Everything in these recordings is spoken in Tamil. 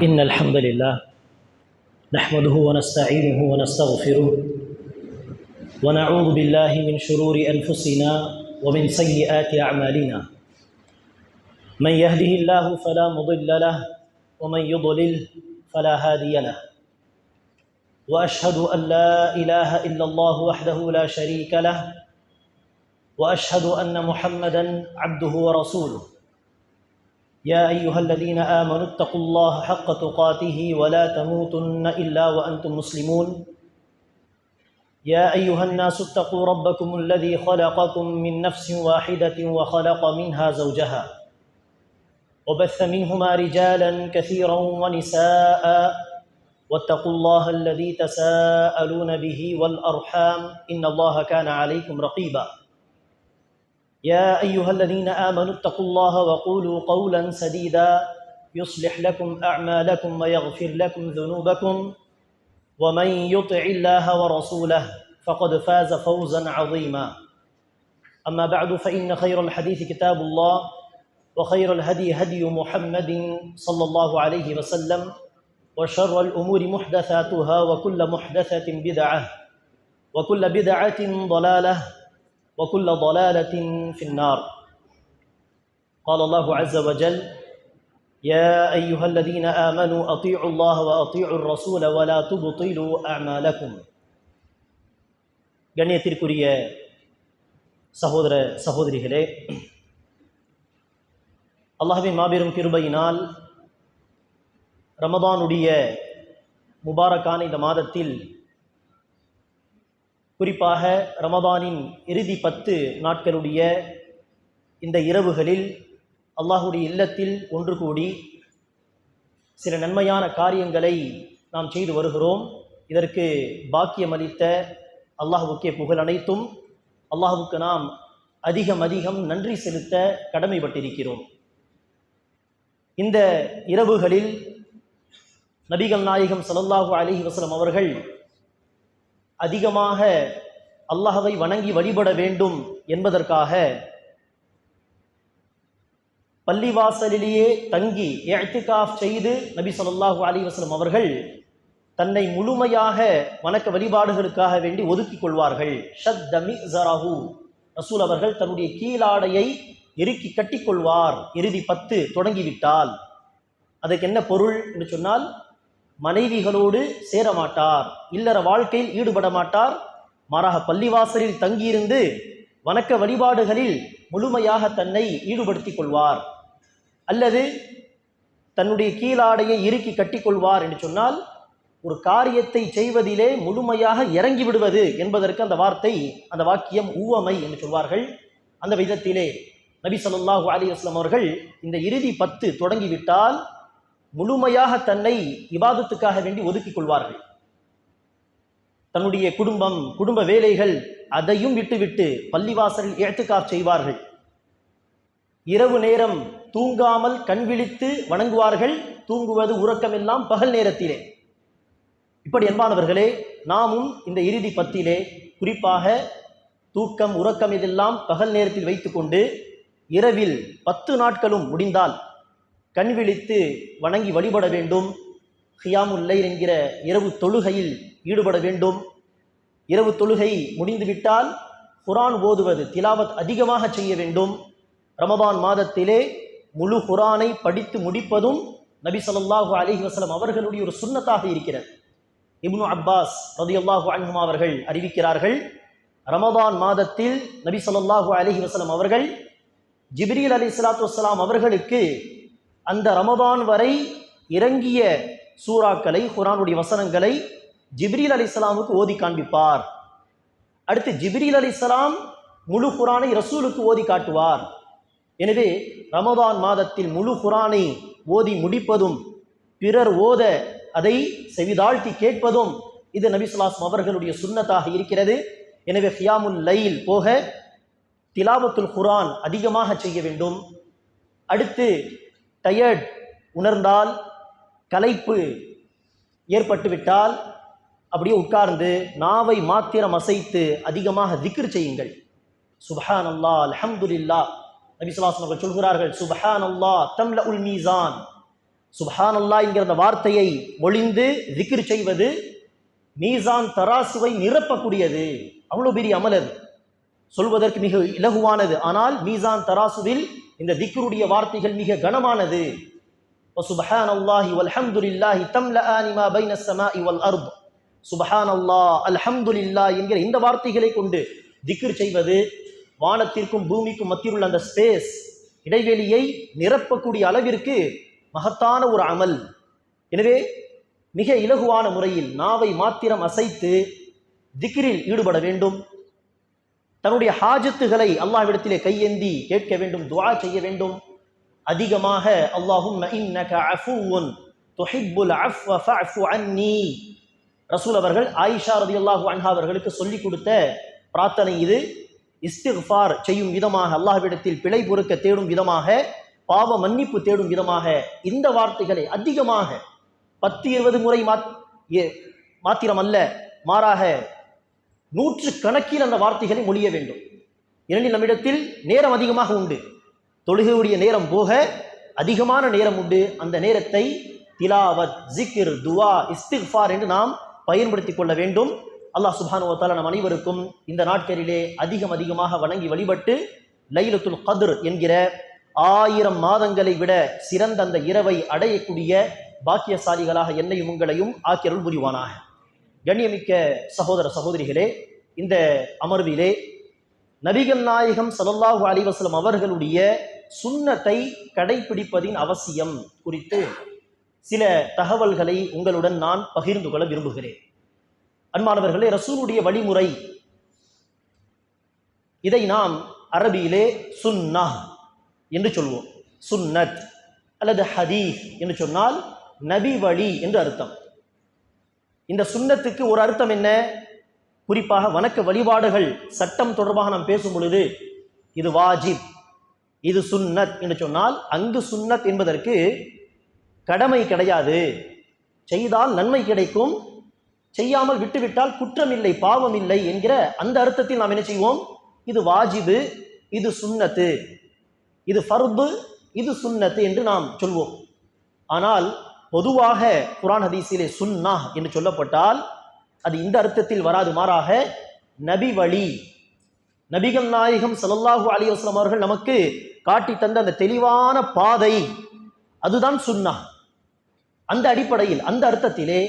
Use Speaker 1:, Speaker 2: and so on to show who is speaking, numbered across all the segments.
Speaker 1: إن الحمد لله نحمده ونستعينه ونستغفره ونعوذ بالله من شرور أنفسنا ومن سيئات أعمالنا من يهده الله فلا مضل له ومن يضلل فلا هادي له وأشهد أن لا إله إلا الله وحده لا شريك له وأشهد أن محمدًا عبده ورسوله يا أيها الذين آمنوا اتقوا الله حق تقاته ولا تموتن إلا وأنتم مسلمون يا أيها الناس اتقوا ربكم الذي خلقكم من نفس واحدة وخلق منها زوجها وبث منهما رجالا كثيرا ونساء واتقوا الله الذي تساءلون به والأرحام إن الله كان عليكم رقيبا يا أيها الذين آمنوا اتقوا الله وقولوا قولا سديدا يصلح لكم أعمالكم ويغفر لكم ذنوبكم ومن يطع الله ورسوله فقد فاز فوزا عظيما أما بعد فإن خير الحديث كتاب الله وخير الهدي هدي محمد صلى الله عليه وسلم وشر الأمور محدثاتها وكل محدثة بدعة وكل بدعة ضلالة وكل ضلالة في النار قال الله عز وجل يا أيها الذين آمنوا أطيعوا الله وأطيعوا الرسول ولا تبطلوا أعمالكم கண்ணியத்திற்குரிய சகோதர சகோதரிகளே, அல்லாஹ்வின் மாபெரும் கிருபையினால் ரமதானுடைய முபாரக்கான இந்த மாதத்தில், குறிப்பாக ரமதானின் இறுதி 10 நாட்களுடைய இந்த இரவுகளில் அல்லாஹுடைய இல்லத்தில் ஒன்று கூடி சில நன்மையான காரியங்களை நாம் செய்து வருகிறோம். இதற்கு பாக்கியம் அளித்த அல்லாஹுக்கே புகழ் அனைத்தும். அல்லாஹுக்கு நாம் அதிகம் நன்றி செலுத்த கடமைப்பட்டிருக்கிறோம். இந்த இரவுகளில் நபிகள் நாயகம் ஸல்லல்லாஹு அலைஹி வஸல்லம் அவர்கள் அதிகமாக அல்லாஹ்வை வணங்கி வழிபட வேண்டும் என்பதற்காக பள்ளிவாசலிலேயே தங்கி இஅ்திகாஃப் செய்து நபி ஸல்லல்லாஹு அலைஹி வஸல்லம் அவர்கள் தன்னை முழுமையாக வணக்க வழிபாடுகளுக்காக வேண்டி ஒதுக்கிக் கொள்வார்கள். ஷத்த மிஸரஹு, ரசூல் அவர்கள் தன்னுடைய கீழாடையை இறுக்கி கட்டிக்கொள்வார் இறுதி 10 தொடங்கிவிட்டால். அதுக்கு என்ன பொருள் என்று சொன்னால், மனைவிகளோடு சேரமாட்டார், இல்லற வாழ்க்கையில் ஈடுபட மாட்டார், மாறாக பள்ளிவாசலில் தங்கியிருந்து வணக்க வழிபாடுகளில் முழுமையாக தன்னை ஈடுபடுத்திக் கொள்வார். அல்லது தன்னுடைய கீழாடையை இறுக்கி கட்டிக்கொள்வார் என்று சொன்னால், ஒரு காரியத்தை செய்வதிலே முழுமையாக இறங்கி விடுவது என்பதற்கு அந்த வாக்கியம் உவமை என்று சொல்வார்கள். அந்த விதத்திலே நபி ஸல்லல்லாஹு அலைஹி வஸல்லம் அவர்கள் இந்த இறுதி 10 தொடங்கிவிட்டால் முழுமையாக தன்னை இபாதத்துக்காக வேண்டி ஒதுக்கிக் கொள்வார்கள். தன்னுடைய குடும்ப வேலைகள் அதையும் விட்டுவிட்டு பள்ளிவாசலில் இஅ்திகாஃப் செய்வார்கள். இரவு நேரம் தூங்காமல் கண் விழித்து வணங்குவார்கள். தூங்குவது உறக்கமெல்லாம் பகல் நேரத்திலே. இப்படி அன்பானவர்களே, நாமும் இந்த இறுதி 10 குறிப்பாக தூக்கம் உறக்கம் இதெல்லாம் பகல் நேரத்தில் வைத்துக்கொண்டு இரவில் 10 நாட்களும் முடிந்தால் கண் விழித்து வணங்கி வழிபட வேண்டும். கியாமுல் லைல் என்கிற இரவு தொழுகையில் ஈடுபட வேண்டும். இரவு தொழுகை முடிந்துவிட்டால் குர்ஆன் ஓதுவது, திலாவத் அதிகமாக செய்ய வேண்டும். ரமதான் மாதத்திலே முழு குர்ஆனை படித்து முடிப்பதும் நபி ஸல்லல்லாஹு அலைஹி வஸல்லம் அவர்களுடைய ஒரு சுன்னத்தாக இருக்கிறது. இப்னு அப்பாஸ் ரலியல்லாஹு அன்ஹுமா அவர்கள் அறிவிக்கிறார்கள், ரமதான் மாதத்தில் நபி ஸல்லல்லாஹு அலைஹி வஸல்லம் அவர்கள் ஜிப்ரீல் அலைஹிஸ்ஸலாத்து வஸ்ஸலாம் அவர்களுக்கு அந்த ரமதான் வரை இறங்கிய சூறாக்களை, குர்ஆனுடைய வசனங்களை ஜிப்ரீல் அலைஹிஸ்ஸலாமுக்கு ஓதி காண்பிப்பார். அடுத்து ஜிப்ரீல் அலைஹிஸ்ஸலாம் முழு குர்ஆனை ரசூலுக்கு ஓதி காட்டுவார். எனவே ரமதான் மாதத்தில் முழு குர்ஆனை ஓதி முடிப்பதும் பிறர் ஓத அதை செவிதாழ்த்தி கேட்பதும் இது நபி ஸல்லல்லாஹு அலைஹி வஸல்லம் அவர்களுடைய சுன்னத்தாக இருக்கிறது. எனவே கியாமுல் லைல் போக திலாவத்துல் குர்ஆன் அதிகமாக செய்ய வேண்டும். அடுத்து டயர்ட் உணர்ந்தால், களைப்பு ஏற்பட்டுவிட்டால் அப்படியே உட்கார்ந்து நாவை மாத்திரம் அசைத்து அதிகமாக திக்ர் செய்யுங்கள். சுப்ஹானல்லாஹ், அல்ஹம்துலில்லாஹ். நபி ஸல்லல்லாஹு அலைஹி வஸல்லம் சொல்கிறார்கள், சுப்ஹானல்லாஹ் தம்லஉல் மீசான், சுப்ஹானல்லாஹ் என்கிற அந்த வார்த்தையை மொழிந்து திக்ர் செய்வது மீசான் தராசுவை நிரப்பக்கூடியது. அவ்வளோ பெரிய அமல் அது, சொல்வதற்கு மிக இலகுவானது. ஆனால் மீசான் தராசுவில் இந்த திக்ருடைய வார்த்தைகள் மிக கனமானது. சுப்ஹானல்லாஹி வல்ஹம்துலில்லாஹி தம்லஆனி மா பைன ஸமாஇ வல் அர்த். சுப்ஹானல்லாஹ் அல்ஹம்துலில்லாஹ் என்கிற இந்த வார்த்தைகளை கொண்டு திக்ர் செய்வது வானத்திற்கும் பூமிக்கும் மத்தியில் உள்ள அந்த ஸ்பேஸ், இடைவெளியை நிரப்பக்கூடிய அளவிற்கு மகத்தான ஒரு அமல். எனவே மிக இலகுவான முறையில் நாவை மாத்திரம் அசைத்து திக்ரில் ஈடுபட வேண்டும். தன்னுடைய ஹாஜத்துகளை அல்லாஹ்விடத்திலே கையேந்தி கேட்க வேண்டும், துஆ செய்ய வேண்டும். அதிகமாக அல்லாஹும்ம இன்னக அஃபுவுன் துஹிப்புல் அஃவ ஃபஅஃபு அன்னி, ரசூல் அவர்கள் ஆயிஷா ரலியல்லாஹு அன்ஹா அவர்களுக்கு சொல்லிக் கொடுத்த பிரார்த்தனை இது. இஸ்திக்ஃபார் செய்யும் விதமாக, அல்லாஹ்விடத்தில் பிழை பொறுக்க தேடும் விதமாக, பாவ மன்னிப்பு தேடும் விதமாக இந்த வார்த்தைகளை அதிகமாக 10-20 முறை மாத்திரம் அல்ல, மாறாக 100 கணக்கில் அந்த வார்த்தைகளை மொழிய வேண்டும். ஏனெனில் நம்மிடத்தில் நேரம் அதிகமாக உண்டு, தொழுகையுடைய நேரம் போக அதிகமான நேரம் உண்டு. அந்த நேரத்தை திலாவத், ஜிக்ர், துவா, இஸ்திக்ஃபார் என்று நாம் பயன்படுத்திக் கொள்ள வேண்டும். அல்லாஹ் சுப்ஹானஹு வ தஆலா நம் அனைவருக்கும் இந்த நாட்களிலே அதிகமாக வணங்கி வழிபட்டு லைலத்துல் கத்ர் என்கிற 1000 மாதங்களை விட சிறந்த அந்த இரவை அடையக்கூடிய பாக்கியசாலிகளாக என்னையும் உங்களையும் ஆக்கியருள் புரிவானாக. கண்ணியமிக்க சகோதர சகோதரிகளே, இந்த அமர்விலே நபிகள் நாயகம் ஸல்லல்லாஹு அலைஹி வஸல்லம் அவர்களுடைய சுன்னத்தை கடைபிடிப்பதின் அவசியம் குறித்து சில தகவல்களை உங்களுடன் நான் பகிர்ந்து கொள்ள விரும்புகிறேன். அன்பானவர்களே, ரசூலுடைய வழிமுறை, இதை நாம் அரபியிலே சுன்னா என்று சொல்வோம். சுன்னத் அல்லது ஹதீஸ் என்று சொன்னால் நபி வழி என்று அர்த்தம். இந்த சுன்னத்துக்கு ஒரு அர்த்தம் என்ன? குறிப்பாக வணக்க வழிபாடுகள் சட்டம் தொடர்பாக நாம் பேசும் பொழுது இது வாஜிப், இது சுன்னத் என்று சொன்னால் அங்கு சுன்னத் என்பதற்கு கடமை கிடையாது, செய்தால் நன்மை கிடைக்கும், செய்யாமல் விட்டுவிட்டால் குற்றம் இல்லை, பாவம் இல்லை என்கிற அந்த அர்த்தத்தில் நாம் என்ன செய்வோம்? இது வாஜிபு, இது சுன்னத்து, இது ஃபர்து, இது சுன்னத்து என்று நாம் சொல்வோம். ஆனால் பொதுவாக குர்ஆன் ஹதீஸிலே சுன்னா என்று சொல்லப்பட்டால் அது இந்த அர்த்தத்தில் வராது. மாறாக நபி வழி, நபிகள் நாயகம் ஸல்லல்லாஹு அலைஹி வஸல்லம் அவர்கள் நமக்கு காட்டி தந்த அந்த தெளிவான பாதை, அதுதான் சுன்னா. அந்த அடிப்படையில், அந்த அர்த்தத்திலே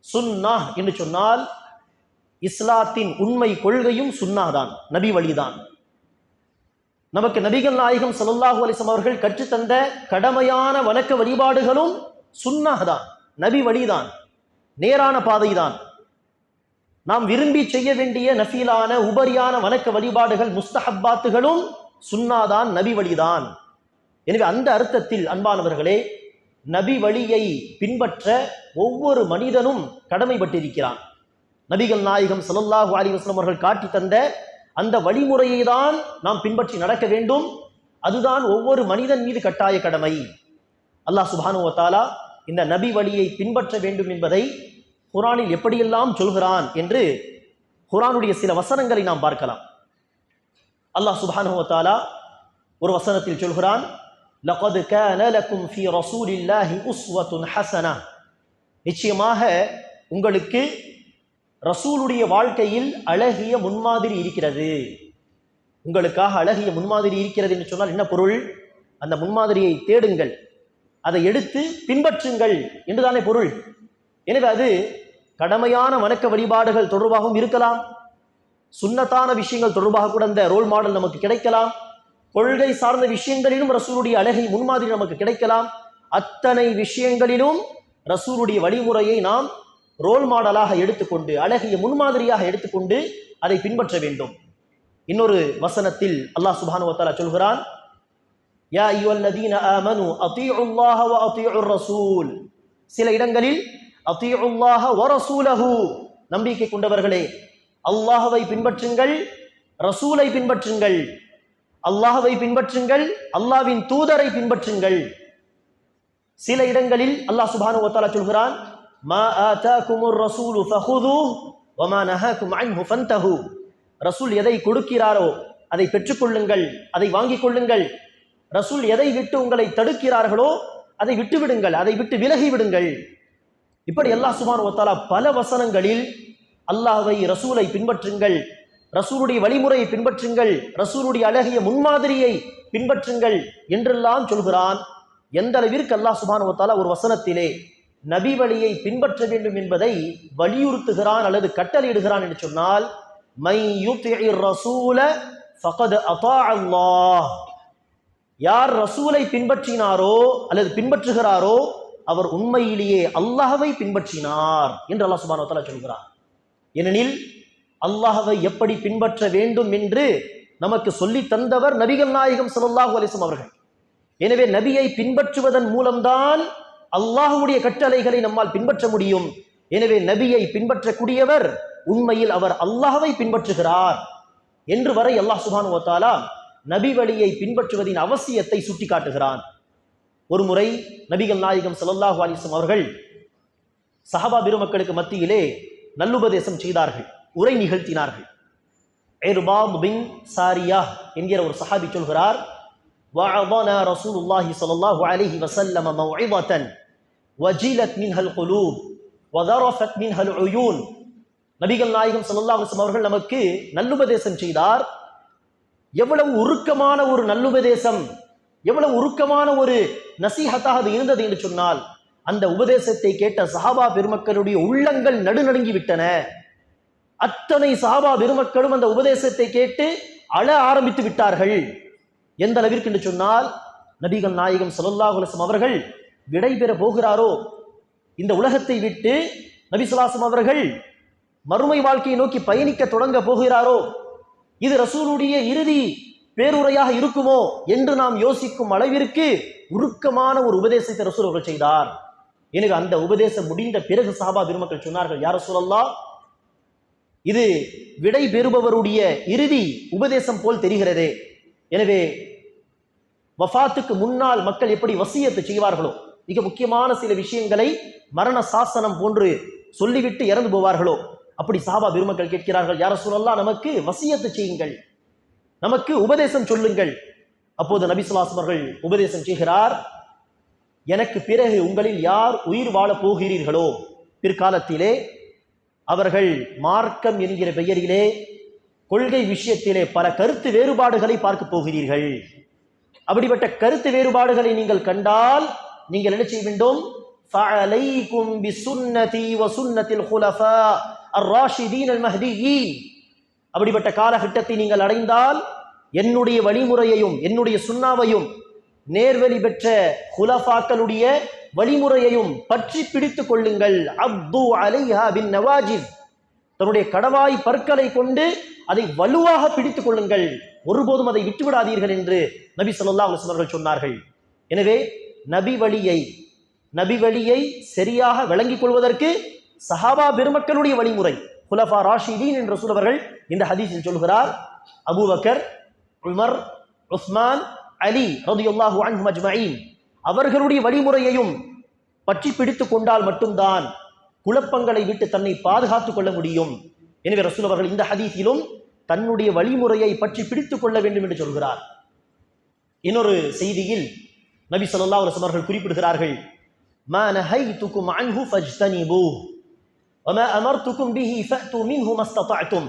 Speaker 1: சுன்னா என்று சொன்னால் இஸ்லாத்தின் உண்மை கொள்கையும் சுன்னா தான், நபி வழிதான். நமக்கு நபிகள் நாயகம் ஸல்லல்லாஹு அலைஹி வஸல்லம் அவர்கள் கற்றுத்தந்த கடமையான வணக்க வழிபாடுகளும் சுன்னா தான், நபி வழிதான், நேரான பாதைதான். நாம் விரும்பி செய்ய வேண்டிய நஃபீலான உபரியான வணக்க வழிபாடுகள் முஸ்தஹப்பாத்துகளும் சுன்னாதான், நபி வழிதான். எனவே அந்த அர்த்தத்தில் அன்பானவர்களே, நபி வழியை பின்பற்ற ஒவ்வொரு மனிதனும் கடமைப்பட்டிருக்கிறான். நபிகள் நாயகம் ஸல்லல்லாஹு அலைஹி வஸல்லம் அவர்கள் காட்டி தந்த அந்த வழிமுறையை தான் நாம் பின்பற்றி நடக்க வேண்டும். அதுதான் ஒவ்வொரு மனிதன் மீது கட்டாய கடமை. அல்லாஹ் சுப்ஹானஹு வ தஆலா இந்த நபி வழியை பின்பற்ற வேண்டும் என்பதை குர்ஆனில் எப்படியெல்லாம் சொல்கிறான் என்று குர்ஆனுடைய சில வசனங்களை நாம் பார்க்கலாம். அல்லாஹ் சுப்ஹானஹு வ தஆலா ஒரு வசனத்தில் சொல்கிறான், லகத் கான லகும் ஃபீ ரசூலில்லாஹி உஸ்வத்துன் ஹஸனா, நிச்சயமாக உங்களுக்கு ரசூலுடைய வாழ்க்கையில் அழகிய முன்மாதிரி இருக்கிறது. உங்களுக்காக அழகிய முன்மாதிரி இருக்கிறது என்று சொன்னால் என்ன பொருள்? அந்த முன்மாதிரியை தேடுங்கள், அதை எடுத்து பின்பற்றுங்கள் என்றுதானே பொருள். எனவே அது கடமையான வணக்க வழிபாடுகள் தொடர்பாகவும் இருக்கலாம், சுன்னத்தான விஷயங்கள் தொடர்பாக கூட அந்த ரோல் மாடல் நமக்கு கிடைக்கலாம், கொள்கை சார்ந்த விஷயங்களிலும் ரசூலுடைய அழகை முன்மாதிரி நமக்கு கிடைக்கலாம். அத்தனை விஷயங்களிலும் ரசூலுடைய வழிமுறையை நாம் ரோல் மாடலாக எடுத்துக்கொண்டு, அழகிய முன்மாதிரியாக எடுத்துக்கொண்டு அதை பின்பற்ற வேண்டும். இன்னொரு வசனத்தில் அல்லாஹ் சுப்ஹானஹு வ தஆலா சொல்கிறான், யா அய்யுஹல்லதீன ஆமனூ அதீஉல்லாஹ வ அதீஉர் ரசூல். சில இடங்களில் அதீஉல்லாஹ வ ரசூலஹு, நம்பிக்கை கொண்டவர்களே அல்லாஹ்வை பின்பற்றுங்கள், ரசூலை பின்பற்றுங்கள். அல்லாஹ்வை பின்பற்றுங்கள், அல்லாஹ்வின் தூதரை பின்பற்றுங்கள். சில இடங்களில் அல்லாஹ் சுப்ஹானஹு வ தஆலா சொல்கிறான், மா ஆதாகுமுர் ரசூலு ஃபஹுதூஹு வ மா நஹாகும் அன்ஹு ஃபன்தஹு. ரசூல் எதை கொடுக்கிறாரோ அதை பெற்றுக்கொள்ளுங்கள், அதை வாங்கிக் கொள்ளுங்கள். ரசூல் எதை விட்டு உங்களை தடுக்கிறார்களோ அதை விட்டு விடுங்கள், அதை விட்டு விலகி விடுங்கள். இப்படி அல்லாஹ் சுப்ஹானஹு வ தஆலா பல வசனங்களில் அல்லாஹ்வை, ரசூலை பின்பற்றுங்கள், ரசூலுடைய வழிமுறையை பின்பற்றுங்கள், ரசூலுடைய அழகிய முன்மாதிரியை பின்பற்றுங்கள் என்றெல்லாம் சொல்கிறான். எந்த அளவிற்கு அல்லாஹ் சுப்ஹானஹு வ தஆலா ஒரு வசனத்திலே நபி வழியை பின்பற்ற வேண்டும் என்பதை வலியுறுத்துகிறான் அல்லது கட்டளையிடுகிறான் என்று சொன்னால், மை யுத்திஇர் ரசூல ஃபகத் அதாஅ அல்லாஹ், யார் ரசூலை பின்பற்றினாரோ அல்லது பின்பற்றுகிறாரோ அவர் உண்மையிலேயே அல்லாஹ்வை பின்பற்றினார் என்று அல்லாஹ் சுப்ஹானஹு வ தஆலா சொல்கிறார். ஏனெனில் அல்லாஹ்வை எப்படி பின்பற்ற வேண்டும் என்று நமக்கு சொல்லி தந்தவர் நபிகள் நாயகம் ஸல்லல்லாஹு அலைஹி வஸல்லம் அவர்கள். எனவே நபியை பின்பற்றுவதன் மூலம்தான் அல்லாஹ்வுடைய கட்டளைகளை நம்மால் பின்பற்ற முடியும். எனவே நபியை பின்பற்றக்கூடியவர் உண்மையில் அவர் அல்லாஹ்வை பின்பற்றுகிறார் என்று வரை அல்லாஹ் சுப்ஹானஹு வ தஆலா நபி வழியை பின்பற்றுவதின் அவசியத்தை சுட்டிக்காட்டுகிறான். ஒரு முறை நபிகள் நாயகம் ஸல்லல்லாஹு அலைஹி வஸல்லம் அவர்கள் சஹாபா பெருமக்களுக்கு மத்தியிலே நல்லுபதேசம் செய்தார்கள், உரை நிகழ்த்தினார்கள். இர்பாத் பின் சாரியா என்கிற ஒரு சஹாபி சொல்கிறார், வஅதனா ரசூலுல்லாஹி ஸல்லல்லாஹு அலைஹி வஸல்லம் மௌஇதத்தன் வஜிலத் மின்ஹல் குலூப் வதரஃபத் மின்ஹல் உயூன். நபிகள் நாயகம் ஸல்லல்லாஹு அலைஹி வஸல்லம் அவர்கள் நமக்கு நல்லுபதேசம் செய்தார். எவ்வளவு உருக்கமான ஒரு நல்லுபதேசம், எவ்வளவு உருக்கமான ஒரு நசீஹத்தாக அது இருந்தது என்று சொன்னால், அந்த உபதேசத்தை கேட்ட சஹாபா பெருமக்களுடைய உள்ளங்கள் நடுநடுங்கி விட்டன. அத்தனை சஹாபா பெருமக்களும் அந்த உபதேசத்தை கேட்டு அழ ஆரம்பித்து விட்டார்கள். எந்த அளவிற்கு என்று சொன்னால், நபிகள் நாயகம் ஸல்லல்லாஹு அலைஹி வஸல்லம் அவர்கள் விடைபெற போகிறாரோ, இந்த உலகத்தை விட்டு நபி ஸல்லல்லாஹு அலைஹி வஸல்லம் அவர்கள் மறுமை வாழ்க்கையை நோக்கி பயணிக்க தொடங்க போகிறாரோ, இது ரசூலுடைய இறுதி பேருரையாக இருக்குமோ என்று நாம் யோசிக்கும் அளவிற்கு உருக்கமான ஒரு உபதேசத்தை ரசூல் அவர்கள் செய்தார். எனவே அந்த உபதேசம் முடிந்த பிறகு சஹாபா பெருமக்கள் சொன்னார்கள், யா ரசூலல்லாஹ், இது விடை பெறுபவருடைய இறுதி உபதேசம் போல் தெரிகிறதே. எனவே வஃபாத்துக்கு முன்னால் மக்கள் எப்படி வசியத்து செய்வார்களோ, மிக முக்கியமான சில விஷயங்களை மரண சாசனம் போன்று சொல்லிவிட்டு இறந்து போவார்களோ, அப்படி சஹாபா பெருமக்கள் கேட்கிறார்கள், யா ரசூலல்லாஹ், நமக்கு வசியத்து செய்யுங்கள், நமக்கு உபதேசம் சொல்லுங்கள். அப்போது நபி ஸல்லல்லாஹு அலைஹி வஸல்லம் அவர்கள் உபதேசம் செய்கிறார், எனக்கு பிறகு உங்களில் யார் உயிர் வாழப் போகிறீர்களோ, பிற்காலத்திலே அவர்கள் மார்க்கம் என்கிற பெயரிலே கொள்கை விஷயத்திலே பல கருத்து வேறுபாடுகளை பார்க்க போகிறீர்கள். அப்படிப்பட்ட கருத்து வேறுபாடுகளை நீங்கள் கண்டால் நீங்கள் என்ன செய்ய வேண்டும்? ஃபஅலைக்கும் பிசுன்னதி வசுன்னத்தில் குலஃபா அர்-ராஷிதீன் அல்-மஹ்தியீன். அப்படிப்பட்ட காலகட்டத்தை நீங்கள் அடைந்தால் என்னுடைய வழிமுறையையும் என்னுடைய சுன்னாவையும் நேர்வழி பெற்ற குலஃபாக்களுடைய வழிமுறையையும் பற்றி பிடித்துக் கொள்ளுங்கள். அப்து அலைஹா பின் நவாஜிஸ், தன்னுடைய கடவாய் பற்களை கொண்டு அதை வலுவாக பிடித்துக் கொள்ளுங்கள், ஒருபோதும் அதை விட்டுவிடாதீர்கள் என்று நபி ஸல்லல்லாஹு அலைஹி வஸல்லம் அவர்கள் சொன்னார்கள். எனவே நபி வழியை சரியாக விளங்கிக் கொள்வதற்கு சஹாபா பெருமக்களுடைய வழிமுறை, குலஃபா ராஷிதீன் என்று ரசூல் அவர்கள் இந்த ஹதீஸில் சொல்கிறார். அபூபக்கர், உமர், உஸ்மான், அலி ரலியல்லாஹு அன்ஹும் அஜ்மஈன் அவர்களுடைய வழிமுறையையும் பற்றி பிடித்துக் கொண்டால் மட்டும்தான் குழப்பங்களை விட்டு தன்னை பாதுகாத்துக் கொள்ள முடியும். எனவே ரசூல் அவர்கள் இந்த ஹதீஸிலும் தன்னுடைய வழிமுறையை பற்றி பிடித்துக் கொள்ள வேண்டும் என்று சொல்கிறார். இன்னொரு செய்தியில் நபி ஸல்லல்லாஹு அலைஹி வஸல்லம் அவர்கள் குறிப்பிடுகிறார்கள், மா நஹைதுகும் அன்ஹு ஃபஜ்தனிபூஹ் வமா அமர்துகும் பிஹி ஃபஅது மின்ஹு மஸ்ததஅதும்.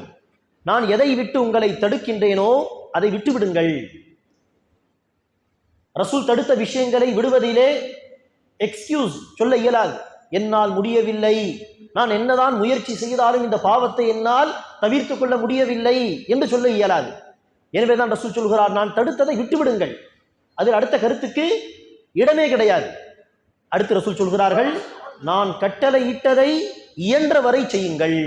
Speaker 1: நான் எதை விட்டு உங்களை தடுக்கின்றேனோ அதை விட்டு விடுங்கள். ரசூல் தடுத்த விஷயங்களை விடுவதிலே எக்ஸ்கியூஸ் சொல்ல இயலாது. என்னால் முடியவில்லை, நான் என்னதான் முயற்சி செய்தாலும் இந்த பாவத்தை என்னால் தவிர்த்து கொள்ள முடியவில்லை என்று சொல்ல இயலாது. எனவேதான் ரசூல் சொல்கிறார், நான் தடுத்ததை விட்டுவிடுங்கள். அதில் அடுத்த கருத்துக்கு இடமே கிடையாது. அடுத்து ரசூல் சொல்கிறார்கள், நான் கட்டளையிட்டதை இயன்ற வரை செய்யுங்கள்.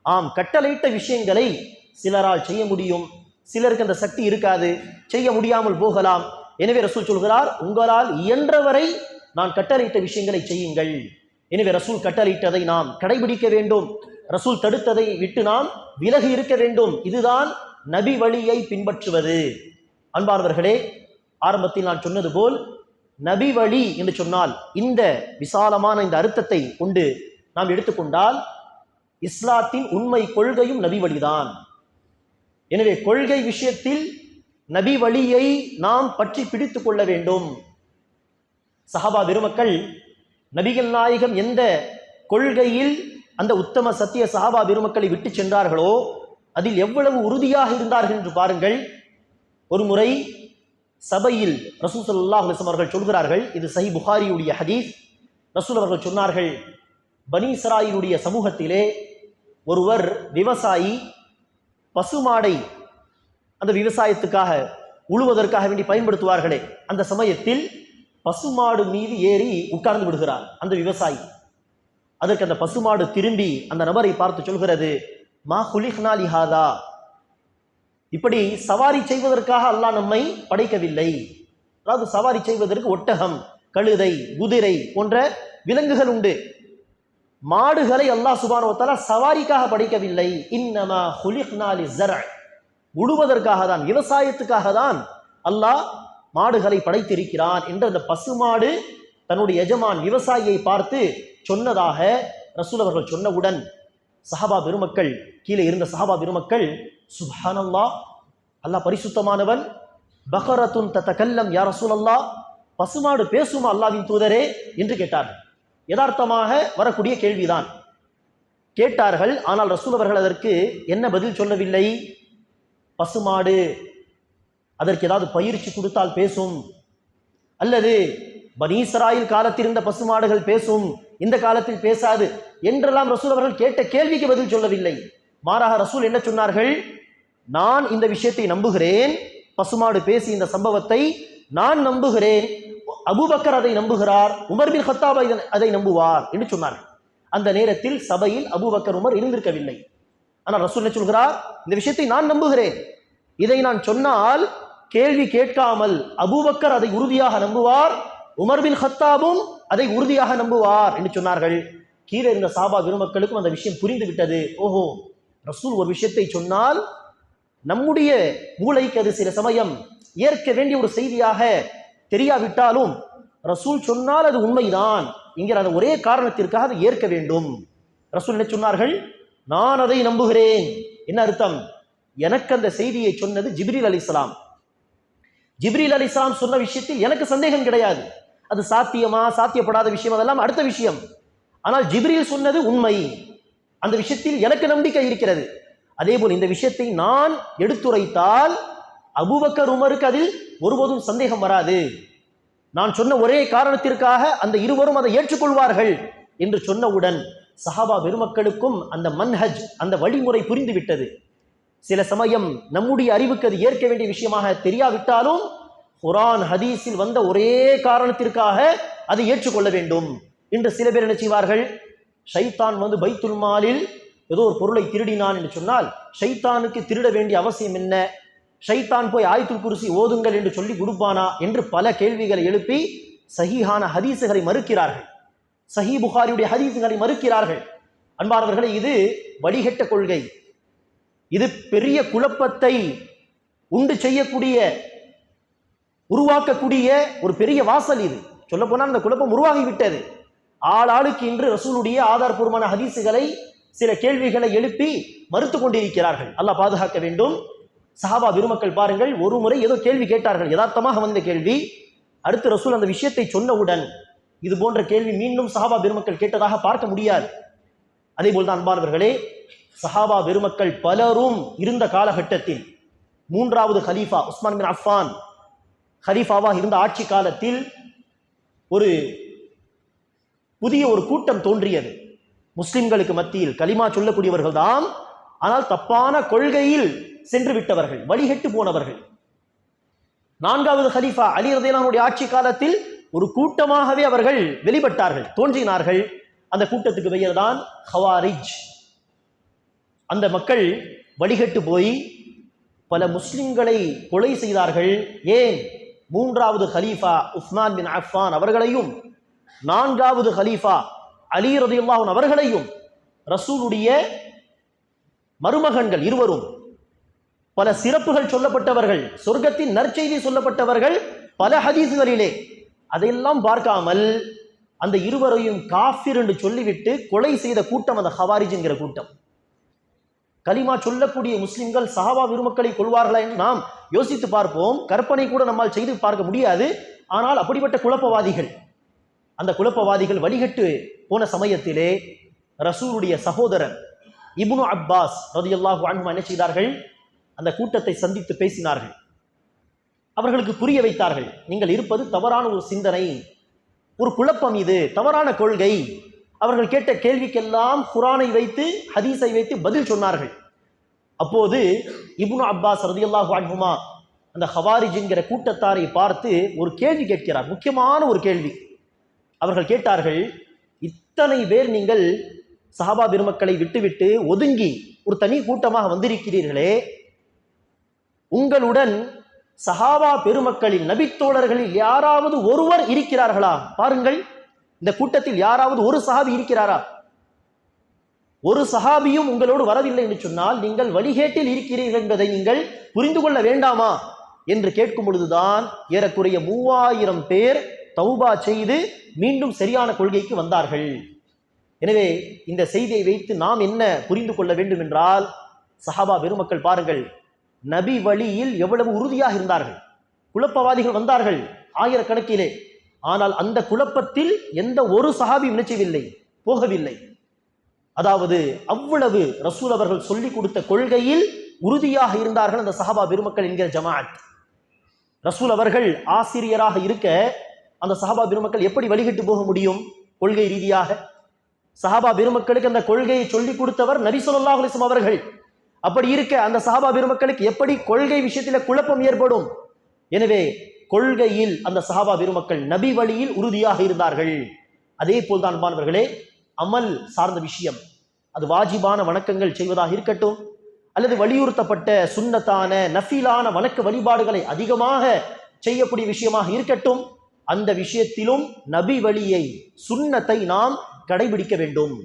Speaker 1: ஆம், கட்டளையிட்ட விஷயங்களை சிலரால் செய்ய முடியும், சிலருக்கு அந்த சக்தி இருக்காது, செய்ய முடியாமல் போகலாம். எனவே ரசூல் சொல்கிறார், உங்களால் இயன்றவரை நான் கட்டளையிட்ட விஷயங்களை செய்யுங்கள். எனவே ரசூல் கட்டளையிட்டதை நாம் கடைபிடிக்க வேண்டும், ரசூல் தடுத்ததை விட்டு நாம் விலகி இருக்க வேண்டும். இதுதான் நபி வழியை பின்பற்றுவது. அன்பானவர்களே, ஆரம்பத்தில் நான் சொன்னது போல் நபி வழி என்று சொன்னால் இந்த விசாலமான இந்த அர்த்தத்தை கொண்டு நாம் எடுத்துக்கொண்டால் இஸ்லாத்தின் உண்மை கொள்கையும் நபி வழிதான். எனவே கொள்கை விஷயத்தில் நபி வழியை நாம் பற்றி பிடித்துக் கொள்ள வேண்டும். சஹாபா பெருமக்கள் நபிகள் நாயகம் எந்த கொள்கையில் அந்த உத்தம சத்திய சஹாபா பெருமக்களை விட்டு சென்றார்களோ அதில் எவ்வளவு உறுதியாக இருந்தார்கள் என்று பாருங்கள். ஒரு முறை சபையில் ரசூல் ஸல்லல்லாஹு அலைஹி வஸல்லம் அவர்கள் சொல்கிறார்கள், இது சஹீஹ் புகாரியுடைய ஹதீஸ். ரசூல் அவர்கள் சொன்னார்கள், பனி இஸ்ராயீலுடைய சமூகத்திலே ஒருவர் விவசாயி பசுமாடை அந்த விவசாயத்துக்காக உழுவதற்காக வேண்டி பயன்படுத்துவார்களே, அந்த சமயத்தில் பசுமாடு மீது ஏறி உட்கார்ந்து விடுகிறார் அந்த விவசாயி. அதற்கு அந்த பசுமாடு திரும்பி அந்த நபரை பார்த்து சொல்கிறது, மா குலிஹ்னா லிஹாதா, இப்படி சவாரி செய்வதற்காக அல்லாஹ் நம்மை படைக்கவில்லை. அதாவது சவாரி செய்வதற்கு ஒட்டகம், கழுதை, குதிரை போன்ற விலங்குகள் உண்டு. மாடுகளை அல்லாஹ் சுப்ஹானஹு வ தஆலா சவாரிக்காக படைக்கவில்லை. இன்னமா குலிஹ்னா லிஸ்ஸர், உழுவதற்காக தான், விவசாயத்துக்காக தான் அல்லாஹ் மாடுகளை படைத்திருக்கிறான் என்று அந்த பசுமாடு தன்னுடைய எஜமான் விவசாயியை பார்த்து சொன்னதாக ரசூல் அவர்கள் சொன்னவுடன் சஹாபா பெருமக்கள், கீழே இருந்த சஹாபா பெருமக்கள், சுப்ஹானல்லாஹ், அல்லாஹ் பரிசுத்தமானவன், பகரத்துன் ததகல்லம் யா ரசூலல்லாஹ், பசுமாடு பேசுமா அல்லாஹ்வின் தூதரே என்று கேட்டார்கள். யதார்த்தமாக வரக்கூடிய கேள்விதான் கேட்டார்கள். ஆனால் ரசூல் அவர்கள் அதற்கு என்ன பதில் சொல்லவில்லை. பசுமாடு அதற்கு ஏதாவது பயிற்சி கொடுத்தால் பேசும், அல்லது பனி இஸ்ராயீல் காலத்தில் இருந்த பசுமாடுகள் பேசும், இந்த காலத்தில் பேசாது என்றெல்லாம் ரசூல் அவர்கள் கேட்ட கேள்விக்கு பதில் சொல்லவில்லை. மாறாக ரசூல் என்ன சொன்னார்கள், நான் இந்த விஷயத்தை நம்புகிறேன், பசுமாடு பேசி இந்த சம்பவத்தை நான் நம்புகிறேன், அபூபக்கர் அதை நம்புகிறார், உமர் பின் கத்தாப் அதை நம்புவார் என்று சொன்னார்கள். அந்த நேரத்தில் சபையில் அபூபக்கர் உமர் இருந்திருக்கவில்லை. ஆனால் ரசூல் என்ன சொல்கிறார், இந்த விஷயத்தை நான் நம்புகிறேன், இதை நான் சொன்னால் கேள்வி கேட்காமல் அபூபக்கர் அதை உறுதியாக நம்புவார், உமர் பின் கத்தாபும் அதை உறுதியாக நம்புவார் என்று சொன்னார்கள். கீழே இருந்த சஹாபா பெருமக்களுக்கும் அந்த விஷயம் புரிந்து விட்டது. ஓஹோ, ரசூல் ஒரு விஷயத்தை சொன்னால் நம்முடைய மூளைக்கு அது சில சமயம் ஏற்க வேண்டிய ஒரு செய்தியாக தெரியாவிட்டாலும் ரசூல் சொன்னால் அது உண்மைதான் என்கிற அந்த ஒரே காரணத்திற்காக அதை ஏற்க வேண்டும். ரசூல் என்ன சொன்னார்கள், நான் அதை நம்புகிறேன். என்ன அர்த்தம், எனக்கு அந்த செய்தியை சொன்னது ஜிப்ரீல் அலைஹிஸ்ஸலாம். ஜிப்ரீல் அலைஹிஸ்ஸலாம் சொன்ன விஷயத்தில் எனக்கு சந்தேகம் கிடையாது. அது சாத்தியமா சாத்தியப்படாத விஷயம் அதெல்லாம் அடுத்த விஷயம். ஆனால் ஜிப்ரீல் சொன்னது உண்மை, அந்த விஷயத்தில் எனக்கு நம்பிக்கை இருக்கிறது. அதே போல் இந்த விஷயத்தை நான் எடுத்துரைத்தால் அபூபக்கர் உமருக்கு அதில் ஒருபோதும் சந்தேகம் வராது. நான் சொன்ன ஒரே காரணத்திற்காக அந்த இருவரும் அதை ஏற்றுக்கொள்வார்கள் என்று சொன்னவுடன் சஹாபா பெருமக்களுக்கும் அந்த மன்ஹஜ், அந்த வழிமுறை புரிந்துவிட்டது. சில சமயம் நம்முடைய அறிவுக்கு அது ஏற்க வேண்டிய விஷயமாக தெரியாவிட்டாலும் குர்ஆன் ஹதீஸில் வந்த ஒரே காரணத்திற்காக அதை ஏற்றுக்கொள்ள வேண்டும். இன்று சில பேர் என்ன செய்வார்கள், ஷைத்தான் வந்து பைத்துல் மாலில் ஏதோ ஒரு பொருளை திருடினான் என்று சொன்னால் ஷைத்தானுக்கு திருட வேண்டிய அவசியம் என்ன, ஷைத்தான் போய் ஆயத்துல் குர்சி ஓதுங்கள் என்று சொல்லி கொடுப்பானா என்று பல கேள்விகளை எழுப்பி சஹீஹான ஹதீஸுகளை மறுக்கிறார்கள், சஹீஹ் புகாரியுடைய ஹதீஸுகளை மறுக்கிறார்கள். அன்பானவர்களே, இது வழிகெட்ட கொள்கை. இது பெரிய குழப்பத்தை உண்டு செய்யக்கூடிய, உருவாக்கக்கூடிய ஒரு பெரிய வாசல். இது சொல்ல போனால் அந்த குழப்பம் உருவாகிவிட்டது. ஆளுக்கு இன்று ரசூலுடைய ஆதாரபூர்வமான ஹதீஸுகளை சில கேள்விகளை எழுப்பி மறுத்து கொண்டிருக்கிறார்கள். அல்லாஹ் பாதுகாக்க வேண்டும். சஹாபா பெருமக்கள் பாருங்கள், ஒரு முறை ஏதோ கேள்வி கேட்டார்கள், யதார்த்தமாக வந்த கேள்வி. அடுத்து ரசூல் அந்த விஷயத்தை சொன்னவுடன் இது போன்ற கேள்வி மீண்டும் சஹாபா பெருமக்கள் கேட்டதாக பார்க்க முடியாது. அதே போல்தான் அன்பானவர்களே, சஹாபா பெருமக்கள் பலரும் இருந்த காலகட்டத்தில் மூன்றாவது ஹலீஃபா உஸ்மான் பின் அஃபான் ஹலீஃபாவாக இருந்த ஆட்சி காலத்தில் ஒரு புதிய ஒரு கூட்டம் தோன்றியது. முஸ்லிம்களுக்கு மத்தியில் கலிமா சொல்லக்கூடியவர்கள் தான், ஆனால் தப்பான கொள்கையில் சென்று விட்டவர்கள், வழிகெட்டு போனவர்கள். நான்காவது ஹலீஃபா அலி ரலியல்லாஹு அன்ஹுடைய ஆட்சி காலத்தில் ஒரு கூட்டமாகவே அவர்கள் வெளிப்பட்டார்கள், தோன்றினார்கள். அந்த கூட்டத்துக்கு பெயர் தான் ஹவாரிஜ். அந்த மக்கள் வழிகெட்டு போய் பல முஸ்லிம்களை கொலை செய்தார்கள். ஏன்? மூன்றாவது ஹலீஃபா உஸ்மான் பின் அஃபான் அவர்களையும் நான்காவது ஹலீஃபா அலி ரலியல்லாஹு அன்ஹு அவர்களையும், ரசூலுடைய மருமகன்கள் இருவரும், பல சிறப்புகள் சொல்லப்பட்டவர்கள், சொர்க்கத்தின் நற்செய்தி சொல்லப்பட்டவர்கள் பல ஹதீஸ்களிலே. அதையெல்லாம் பார்க்காமல் அந்த இருவரையும் காஃபிர் என்று சொல்லிவிட்டு கொலை செய்த கூட்டம் அந்த ஹவாரிஜ் என்கிற கூட்டம். கலிமா சொல்லக்கூடிய முஸ்லிம்கள் சஹாபா பெருமக்களை கொள்வார்களா என்று நாம் யோசித்து பார்ப்போம். கற்பனை கூட நம்மால் செய்து பார்க்க முடியாது. ஆனால் அப்படிப்பட்ட குழப்பவாதிகள், அந்த குழப்பவாதிகள் வழிகட்டு போன சமயத்திலே ரசூலுடைய சகோதரர் இப்னு அப்பாஸ் ரலியல்லாஹு அன்ஹு என்ன செய்தார்கள்? அந்த கூட்டத்தை சந்தித்து பேசினார்கள். அவர்களுக்கு புரிய வைத்தார்கள், நீங்கள் இருப்பது தவறான ஒரு சிந்தனை, ஒரு குழப்பம், இது தவறான கொள்கை. அவர்கள் கேட்ட கேள்விக்கெல்லாம் குர்ஆனை வைத்து ஹதீஸை வைத்து பதில் சொன்னார்கள். அப்போது இப்னு அப்பாஸ் ரலியல்லாஹு அன்ஹுமா அந்த ஹவாரிஜ் என்கிற கூட்டத்தாரை பார்த்து ஒரு கேள்வி கேட்கிறார், முக்கியமான ஒரு கேள்வி. அவர்கள் கேட்டார்கள், இத்தனை பேர் நீங்கள் சஹாபா பெருமக்களை விட்டுவிட்டு ஒதுங்கி ஒரு தனி கூட்டமாக வந்திருக்கிறீர்களே, உங்களுடன் சஹாபா பெருமக்களில் நபித்தோழர்களில் யாராவது ஒருவர் இருக்கிறார்களா? பாருங்கள், இந்த கூட்டத்தில் யாராவது ஒரு சஹாபி இருக்கிறாரா? ஒரு சஹாபியும் உங்களோடு வரவில்லை என்று சொன்னால் நீங்கள் வழிகேட்டில் இருக்கிறீர்கள் என்பதை நீங்கள் புரிந்து கொள்ள வேண்டாமா என்று கேட்கும் பொழுதுதான் ஏறக்குறைய 3000 பேர் தௌபா செய்து மீண்டும் சரியான கொள்கைக்கு வந்தார்கள். எனவே இந்த செய்தியை வைத்து நாம் என்ன புரிந்து கொள்ள வேண்டும் என்றால், சஹாபா பெருமக்கள் பாருங்கள், நபி வழியில் எவ்வளவு உறுதியாக இருந்தார்கள். குழப்பவாதிகள் வந்தார்கள் ஆயிரக்கணக்கிலே, ஆனால் அந்த குழப்பத்தில் எந்த ஒரு சஹாபி நினைச்சவில்லை, போகவில்லை. அதாவது அவ்வளவு ரசூல் அவர்கள் சொல்லிக் கொடுத்த கொள்கையில் உறுதியாக இருந்தார்கள் அந்த சஹாபா பெருமக்கள் என்கிற ஜமாஅத். ரசூல் அவர்கள் ஆசிரியராக இருக்க அந்த சஹாபா பெருமக்கள் எப்படி வழிகட்டு போக முடியும் கொள்கை ரீதியாக? சஹாபா பெருமக்களுக்கு அந்த கொள்கையை சொல்லிக் கொடுத்தவர் நபி ஸல்லல்லாஹு அலைஹி வஸல்லம் அவர்கள். அப்படி இருக்க அந்த சஹாபா பெருமக்களுக்கு எப்படி கொள்கை விஷயத்தில் குழப்பம் ஏற்படும்? எனவே கொள்கையில் அந்த சஹாபா பெருமக்கள் நபி வழியில் உறுதியாக இருந்தார்கள். அதே போல்தான் மாணவர்களே, அமல் சார்ந்த விஷயம், அது வாஜிபான வணக்கங்கள் செய்வதாக இருக்கட்டும், அல்லது வலியுறுத்தப்பட்ட சுன்னத்தான நஃபிலான வணக்க வழிபாடுகளை அதிகமாக செய்யக்கூடிய விஷயமாக இருக்கட்டும், அந்த விஷயத்திலும் நபி வழியை சுன்னத்தை நாம் கடைபிடிக்க வேண்டும்.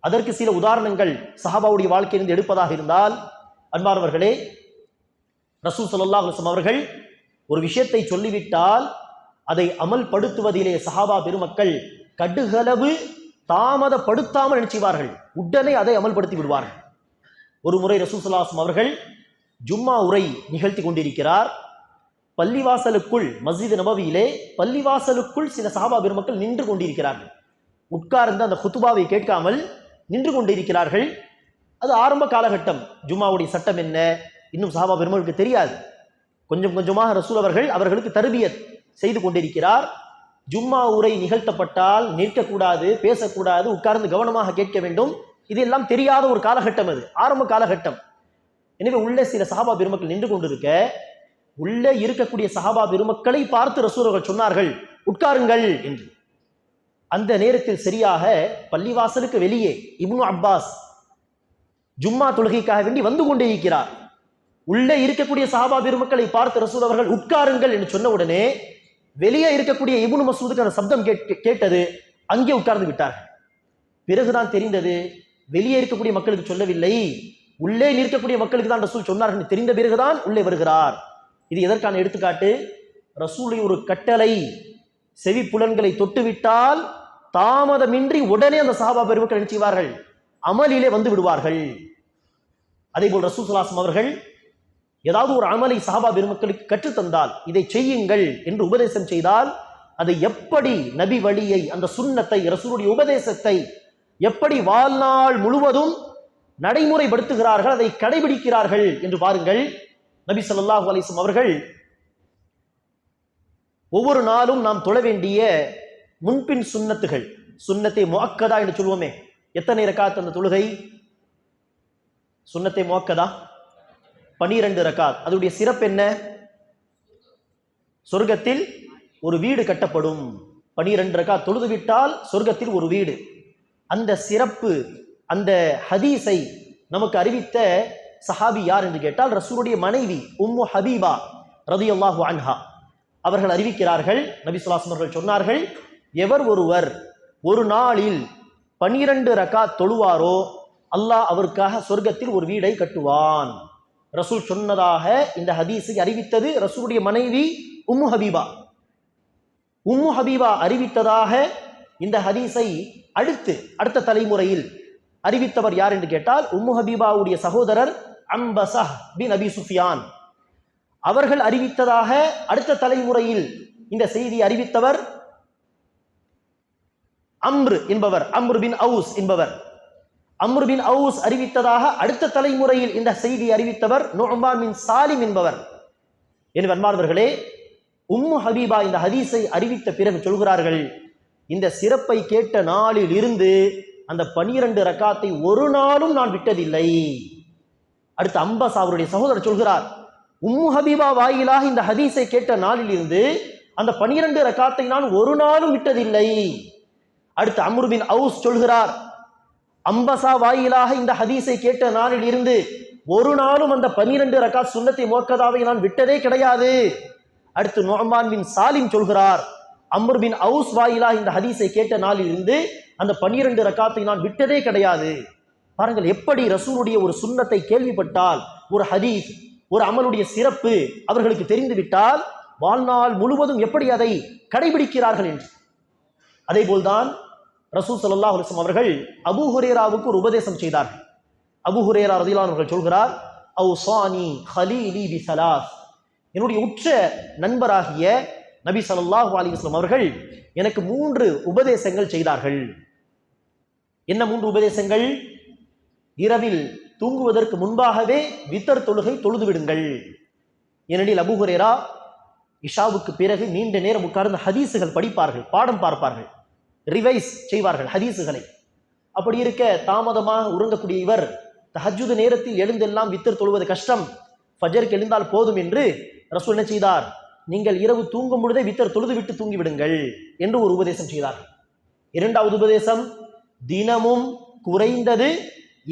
Speaker 1: அதற்கு சில உதாரணங்கள் சஹாபாவுடைய வாழ்க்கையிலிருந்து எடுப்பதாக இருந்தால், அன்பானவர்களே, ரசூல் ஸல்லல்லாஹு அலைஹி வஸல்லம் அவர்கள் ஒரு விஷயத்தை சொல்லிவிட்டால் அதை அமல்படுத்துவதிலே சஹாபா பெருமக்கள் கடுகளவு தாமதப்படுத்தாமல் நினைச்சுவார்கள், உடனே அதை அமல்படுத்தி விடுவார்கள். ஒரு முறை ரசூல் ஸல்லல்லாஹு அலைஹி வஸல்லம் அவர்கள் ஜும்மா உரை நிகழ்த்தி கொண்டிருக்கிறார். பள்ளிவாசலுக்குள், மஸ்ஜித் நபவியிலே பள்ளிவாசலுக்குள் சில சஹாபா பெருமக்கள் நின்று கொண்டிருக்கிறார்கள். உட்கார்ந்து அந்த குத்துபாவை கேட்காமல் நின்று கொண்டிருக்கிறார்கள். அது ஆரம்ப காலகட்டம், ஜும்மாவுடைய சட்டம் என்ன இன்னும் சஹாபா பெருமக்களுக்கு தெரியாது. கொஞ்சம் கொஞ்சமாக ரசூல் அவர்கள் அவர்களுக்கு தர்பியத் செய்து கொண்டிருக்கிறார். ஜும்மா உரை நிகழ்த்தப்பட்டால் நிற்கக்கூடாது, பேசக்கூடாது, உட்கார்ந்து கவனமாக கேட்க வேண்டும். இதெல்லாம் தெரியாத ஒரு காலகட்டம், அது ஆரம்ப காலகட்டம். எனவே உள்ளே சில சஹாபா பெருமக்கள் நின்று கொண்டிருக்க, உள்ளே இருக்கக்கூடிய சஹாபா பெருமக்களை பார்த்து ரசூல் அவர்கள் சொன்னார்கள், உட்காருங்கள் என்று. அந்த நேரத்தில் சரியாக பள்ளிவாசலுக்கு வெளியே இப்னு அப்பாஸ் ஜும்மா தொழுகைக்காக வேண்டி வந்து கொண்டே இருக்கிறார். உள்ளே இருக்கக்கூடிய சஹாபா பெருமக்களை பார்த்து ரசூல் அவர்கள் உட்காருங்கள் என்று சொன்ன உடனே வெளியே இருக்கக்கூடிய இப்னு மஸ்ஊதுக்கு அந்த சப்தம் கேட்டது, அங்கே உட்கார்ந்து விட்டார்கள். பிறகுதான் தெரிந்தது, வெளியே இருக்கக்கூடிய மக்களுக்கு சொல்லவில்லை, உள்ளே நிற்கக்கூடிய மக்களுக்கு தான் ரசூல் சொன்னார்கள். தெரிந்த பிறகுதான் உள்ளே வருகிறார். இது எதற்கான எடுத்துக்காட்டு? ரசூலுடைய ஒரு கட்டளை செவி புலன்களை தொட்டுவிட்டால் தாமதமின்றி உடனே அந்த சஹாபா பெருமக்கள் என்ன செய்வார்கள்? அமலிலே வந்து விடுவார்கள். அதே போல் ரசூல் ஸல்லல்லாஹு அலைஹி வஸல்லம் அவர்கள் ஏதாவது ஒரு அமலை சஹாபா பெருமக்களுக்கு கற்றுத்தந்தால், இதை செய்யுங்கள் என்று உபதேசம் செய்தால், அதை எப்படி நபி வழியை, அந்த சுன்னத்தை, ரசூலுடைய உபதேசத்தை எப்படி வாழ்நாள் முழுவதும் நடைமுறைப்படுத்துகிறார்கள், அதை கடைபிடிக்கிறார்கள் என்று பாருங்கள். நபி ஸல்லல்லாஹு அலைஹி வஸல்லம் அவர்கள் ஒவ்வொரு நாளும் நாம் தொழ வேண்டிய முன்பின் சுன்னத்துகள், சுன்னத்தை முஅக்கதா என்று சொல்லுவோமே, எத்தனை ரக்காத் அந்த தொழுகை? சுன்னத்தை முஅக்கதா 12 ரக்காத். அதனுடைய சிறப்பு என்ன? சொர்க்கத்தில் ஒரு வீடு கட்டப்படும். 12 ரக்காத் தொழுது விட்டால் சொர்க்கத்தில் ஒரு வீடு. அந்த சிறப்பு, அந்த ஹதீஸை நமக்கு அறிவித்த சஹாபி யார் என்று கேட்டால் ரசூலுடைய மனைவி உம்மு ஹபீபா ரலியல்லாஹு அன்ஹா அவர்கள் அறிவிக்கிறார்கள். நபி ஸல்லல்லாஹு அலைஹி வஸல்லம் அவர்கள் சொன்னார்கள், எவர் ஒருவர் ஒரு நாளில் 12 ரக்காத் தொழுவாரோ அல்லாஹ் அவருக்காக சொர்க்கத்தில் ஒரு வீடை கட்டுவான். ரசூல் சொன்னதாக இந்த ஹதீஸை அறிவித்தது ரசூலுடைய மனைவி உம்மு ஹபீபா. உம்மு ஹபீபா அறிவித்ததாக இந்த ஹதீஸை அடுத்த தலைமுறையில் அறிவித்தவர் யார் என்று கேட்டால் உம்மு ஹபீபாவுடைய சகோதரர் அம்பஸஹ் பின் அபி சுஃபியான் அவர்கள் அறிவித்ததாக அடுத்த தலைமுறையில் இந்த செய்தி அறிவித்தவர் அம்ர் என்பவர், அம்ர் பின் அவுஸ் என்பவர், அம்ர் பின் அவுஸ் அறிவித்ததாக அடுத்த தலைமுறையில் இந்த செய்தி அறிவித்தவர் நுஅமான் பின் சாலிம் என்பவர். எனவே அன்பார்ந்தவர்களே, உம்மு ஹபீபா இந்த ஹதீஸை அறிவித்த பிறகு சொல்கிறார்கள், இந்த சிறப்பை கேட்ட நாளில் இருந்து அந்த 12 ரக்காத்தை ஒரு நாளும் நான் விட்டதில்லை. அடுத்து அம்பாஸ் அவருடைய சகோதரர் சொல்கிறார், உம்மு ஹபீபா வாயிலாக இந்த ஹதீஸை கேட்ட நாளில் இருந்து அந்த 12 ரக்காத்தை நான் ஒரு நாளும் விட்டதில்லை. அடுத்து அம்ர் பின் அவுஸ் சொல்கிறார், அம்பசா வாயிலாக இந்த ஹதீஸை கேட்ட நாளில் இருந்து ஒரு நாளும் அந்த 12 ரக்காத் சுன்னத்தை முஅக்கதாவை நான் விட்டதே கிடையாது. அடுத்து நுஅமான் பின் சாலிம் சொல்கிறார், அம்ர் பின் அவுஸ் வாயிலாக இந்த ஹதீஸை கேட்ட நாளில் இருந்து அந்த 12 ரக்காத்தை நான் விட்டதே கிடையாது. பாருங்கள், எப்படி ரசூலுடைய ஒரு சுன்னத்தை கேள்விப்பட்டால், ஒரு ஹதீஸ், ஒரு அமலுடைய சிறப்பு அவர்களுக்கு தெரிந்துவிட்டால் வாழ்நாள் முழுவதும் எப்படி அதை கடைபிடிக்கிறார்கள் என்று. அதே போல்தான் ரசூல் ஸல்லல்லாஹு அலைஹி வஸல்லம் அவர்கள் அபூ ஹுரைராவுக்கு ஒரு உபதேசம் செய்தார்கள். அபூ ஹுரைரா ரலியல்லாஹு அன்ஹு சொல்கிறார், அவ்ஸானி ஹலீலி பிஸலாஸ், என்னுடைய உற்ற நண்பராகிய நபி ஸல்லல்லாஹு அலைஹி வஸல்லம் அவர்கள் எனக்கு 3 உபதேசங்கள் செய்தார்கள். என்ன 3 உபதேசங்கள்? இரவில் தூங்குவதற்கு முன்பாகவே வித்தர் தொழுகை தொழுது விடுங்கள். ஏனெனில் அபூ ஹுரைரா இஷாவுக்கு பிறகு நீண்ட நேரம் உட்கார்ந்து ஹதீஸுகள் படிப்பார்கள், பாடம் பார்ப்பார்கள், ரிவைஸ் செய்வார்கள் ஹதீஸுகளை. அப்படி இருக்க தாமதமாக உறங்கக்கூடிய இவர் தஹஜ்ஜுத் நேரத்தில் எழுந்தெல்லாம் வித்தர் தொழுவது கஷ்டம், ஃபஜருக்கு எழுந்தால் போதும் என்று ரசூல் என்ன செய்தார்? நீங்கள் இரவு தூங்கும் பொழுதே வித்தர் தொழுது விட்டு தூங்கி விடுங்கள் என்று ஒரு உபதேசம் செய்தார்கள். இரண்டாவது உபதேசம், தினமும் குறைந்தது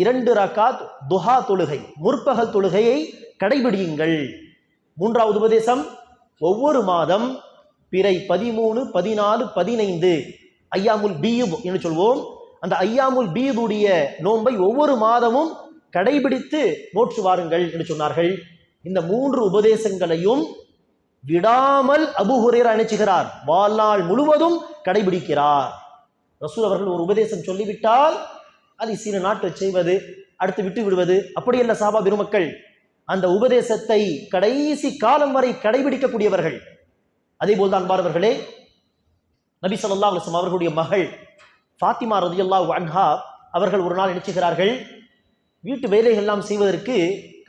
Speaker 1: 2 ரக்காத் துஹா தொழுகை, முற்பகல் தொழுகையை கடைபிடியுங்கள். மூன்றாவது உபதேசம், ஒவ்வொரு மாதம் பிறை 13, 14, 15 ஐயாமுல் பீத் என்று சொல்வோம், அந்த ஐயாமுல் பீதுடைய நோன்பை ஒவ்வொரு மாதமும் கடைபிடித்து நோற்று வாருங்கள் என்று சொன்னார்கள். இந்த 3 உபதேசங்களையும் விடாமல் அபூ ஹுரைரா நினைச்சுகிறார், வாழ்நாள் முழுவதும் கடைபிடிக்கிறார். ரசூல் அவர்கள் ஒரு உபதேசம் சொல்லிவிட்டால் அதை சில நாட்கள் செய்வது, அடுத்து விட்டு விடுவது, அப்படியல்ல சஹாபா பெருமக்கள். அந்த உபதேசத்தை கடைசி காலம் வரை கடைபிடிக்கக்கூடியவர்கள். அதே போல்தான் அன்பார்ந்தவர்களே, நபி ஸல்லல்லாஹு அலைஹி வஸல்லம் அவர்களுடைய மகள் ஃபாத்திமா ரலியல்லாஹு அன்ஹா அவர்கள் ஒரு நாள் நினைச்சுகிறார்கள், வீட்டு வேலைகள் எல்லாம் செய்வதற்கு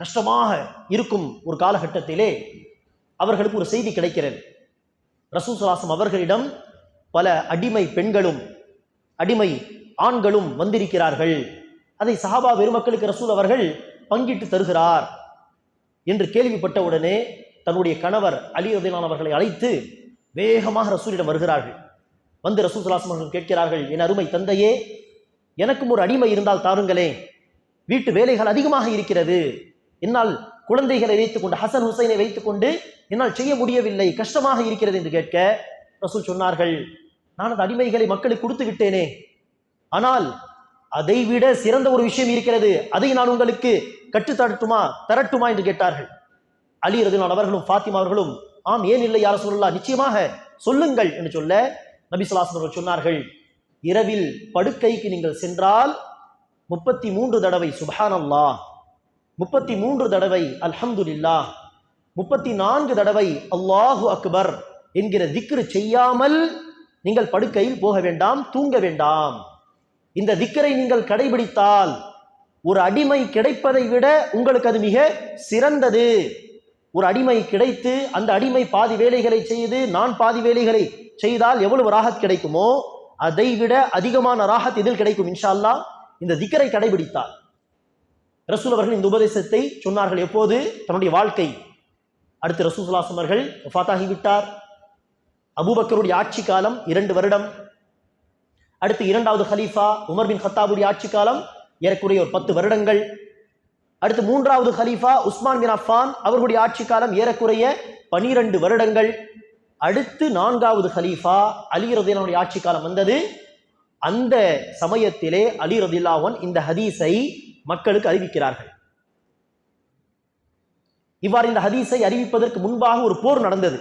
Speaker 1: கஷ்டமாக இருக்கும் ஒரு காலகட்டத்திலே அவர்களுக்கு ஒரு செய்தி கிடைக்கிறது. ரசூல் ஸல்லல்லாஹு அலைஹி வஸல்லம் அவர்களிடம் பல அடிமை பெண்களும் அடிமை ஆண்களும் வந்திருக்கிறார்கள், அதை சஹாபா பெருமக்களுக்கு ரசூல் அவர்கள் பங்கிட்டு தருகிறார் என்று கேள்விப்பட்ட உடனே தன்னுடைய கணவர் அலி ரலியல்லாஹு அவர்களை அழைத்து வேகமாக ரசூலிடம் வருகிறார்கள். வந்து ரசூல் ஸல்லல்லாஹு அலைஹி வஸல்லம் கேட்கிறார்கள், என் அருமை தந்தையே, எனக்கும் ஒரு அடிமை இருந்தால் தாருங்களே, வீட்டு வேலைகள் அதிகமாக இருக்கிறது, என்னால் குழந்தைகளை வைத்துக்கொண்டு, ஹசன் ஹுசைனை வைத்துக்கொண்டு என்னால் செய்ய முடியவில்லை, கஷ்டமாக இருக்கிறது என்று கேட்க ரசூல் சொன்னார்கள், நான் அந்த அடிமைகளை மக்களுக்கு கொடுத்து விட்டேனே, ஆனால் அதைவிட சிறந்த ஒரு விஷயம் இருக்கிறது, அதை நான் உங்களுக்கு தரட்டுமா என்று கேட்டார்கள். அலி ரலியல்லாஹு அவர்களும் ஃபாத்திமா அவர்களும், ஆம், ஏன் இல்லை யா ரசூலல்லாஹ், நிச்சயமாக சொல்லுங்கள் என்று சொல்ல நபி ஸல்லல்லாஹு அலைஹி வஸல்லம் சொன்னார்கள், இரவில் படுக்கைக்கு நீங்கள் சென்றால் 33 தடவை சுப்ஹானல்லாஹ், 33 தடவை அல்ஹம்துலில்லாஹ், 34 தடவை அல்லாஹு அக்பர் என்கிற திக்ரு செய்யாமல் நீங்கள் படுக்கையில் போக வேண்டாம், தூங்க வேண்டாம். இந்த திக்கரை நீங்கள் கடைபிடித்தால் ஒரு அடிமை கிடைப்பதை விட உங்களுக்கு அது மிக சிறந்தது. ஒரு அடிமை கிடைத்து அந்த அடிமை பாதி வேலைகளை செய்து நான் பாதி வேலைகளை செய்தால் எவ்வளவு ராஹத் கிடைக்குமோ அதை விட அதிகமான ராஹத் இதில் கிடைக்கும் இன்ஷா அல்லாஹ், இந்த திக்கரை கடைபிடித்தால். ரசூல் அவர்கள் இந்த உபதேசத்தை சொன்னார்கள் எப்போது? தன்னுடைய வாழ்க்கை. அடுத்து ரசூல் ஸல்லல்லாஹு அலைஹி வஸல்லம் அவர்கள் வஃபாத்தாகிவிட்டார். அபூபக்கருடைய ஆட்சி காலம் 2 வருடம். அடுத்து 2வது ஹலீஃபா உமர் பின் கத்தாபுடைய ஆட்சி காலம் ஏறக்குறைய ஒரு 10 வருடங்கள். அடுத்து 3வது ஹலீஃபா உஸ்மான் பின் அஃபான் அவர்களுடைய ஆட்சி காலம் ஏறக்குறைய 12 வருடங்கள். அடுத்து 4வது ஹலீஃபா அலி ரலியல்லாஹு அன்ஹு ஆட்சி காலம் வந்தது. அந்த சமயத்திலே அலி ரலியல்லாஹு அன்ஹு இந்த ஹதீஸை மக்களுக்கு அறிவிக்கிறார்கள். இவ்வாறு இந்த ஹதீஸை அறிவிப்பதற்கு முன்பாக ஒரு போர் நடந்தது.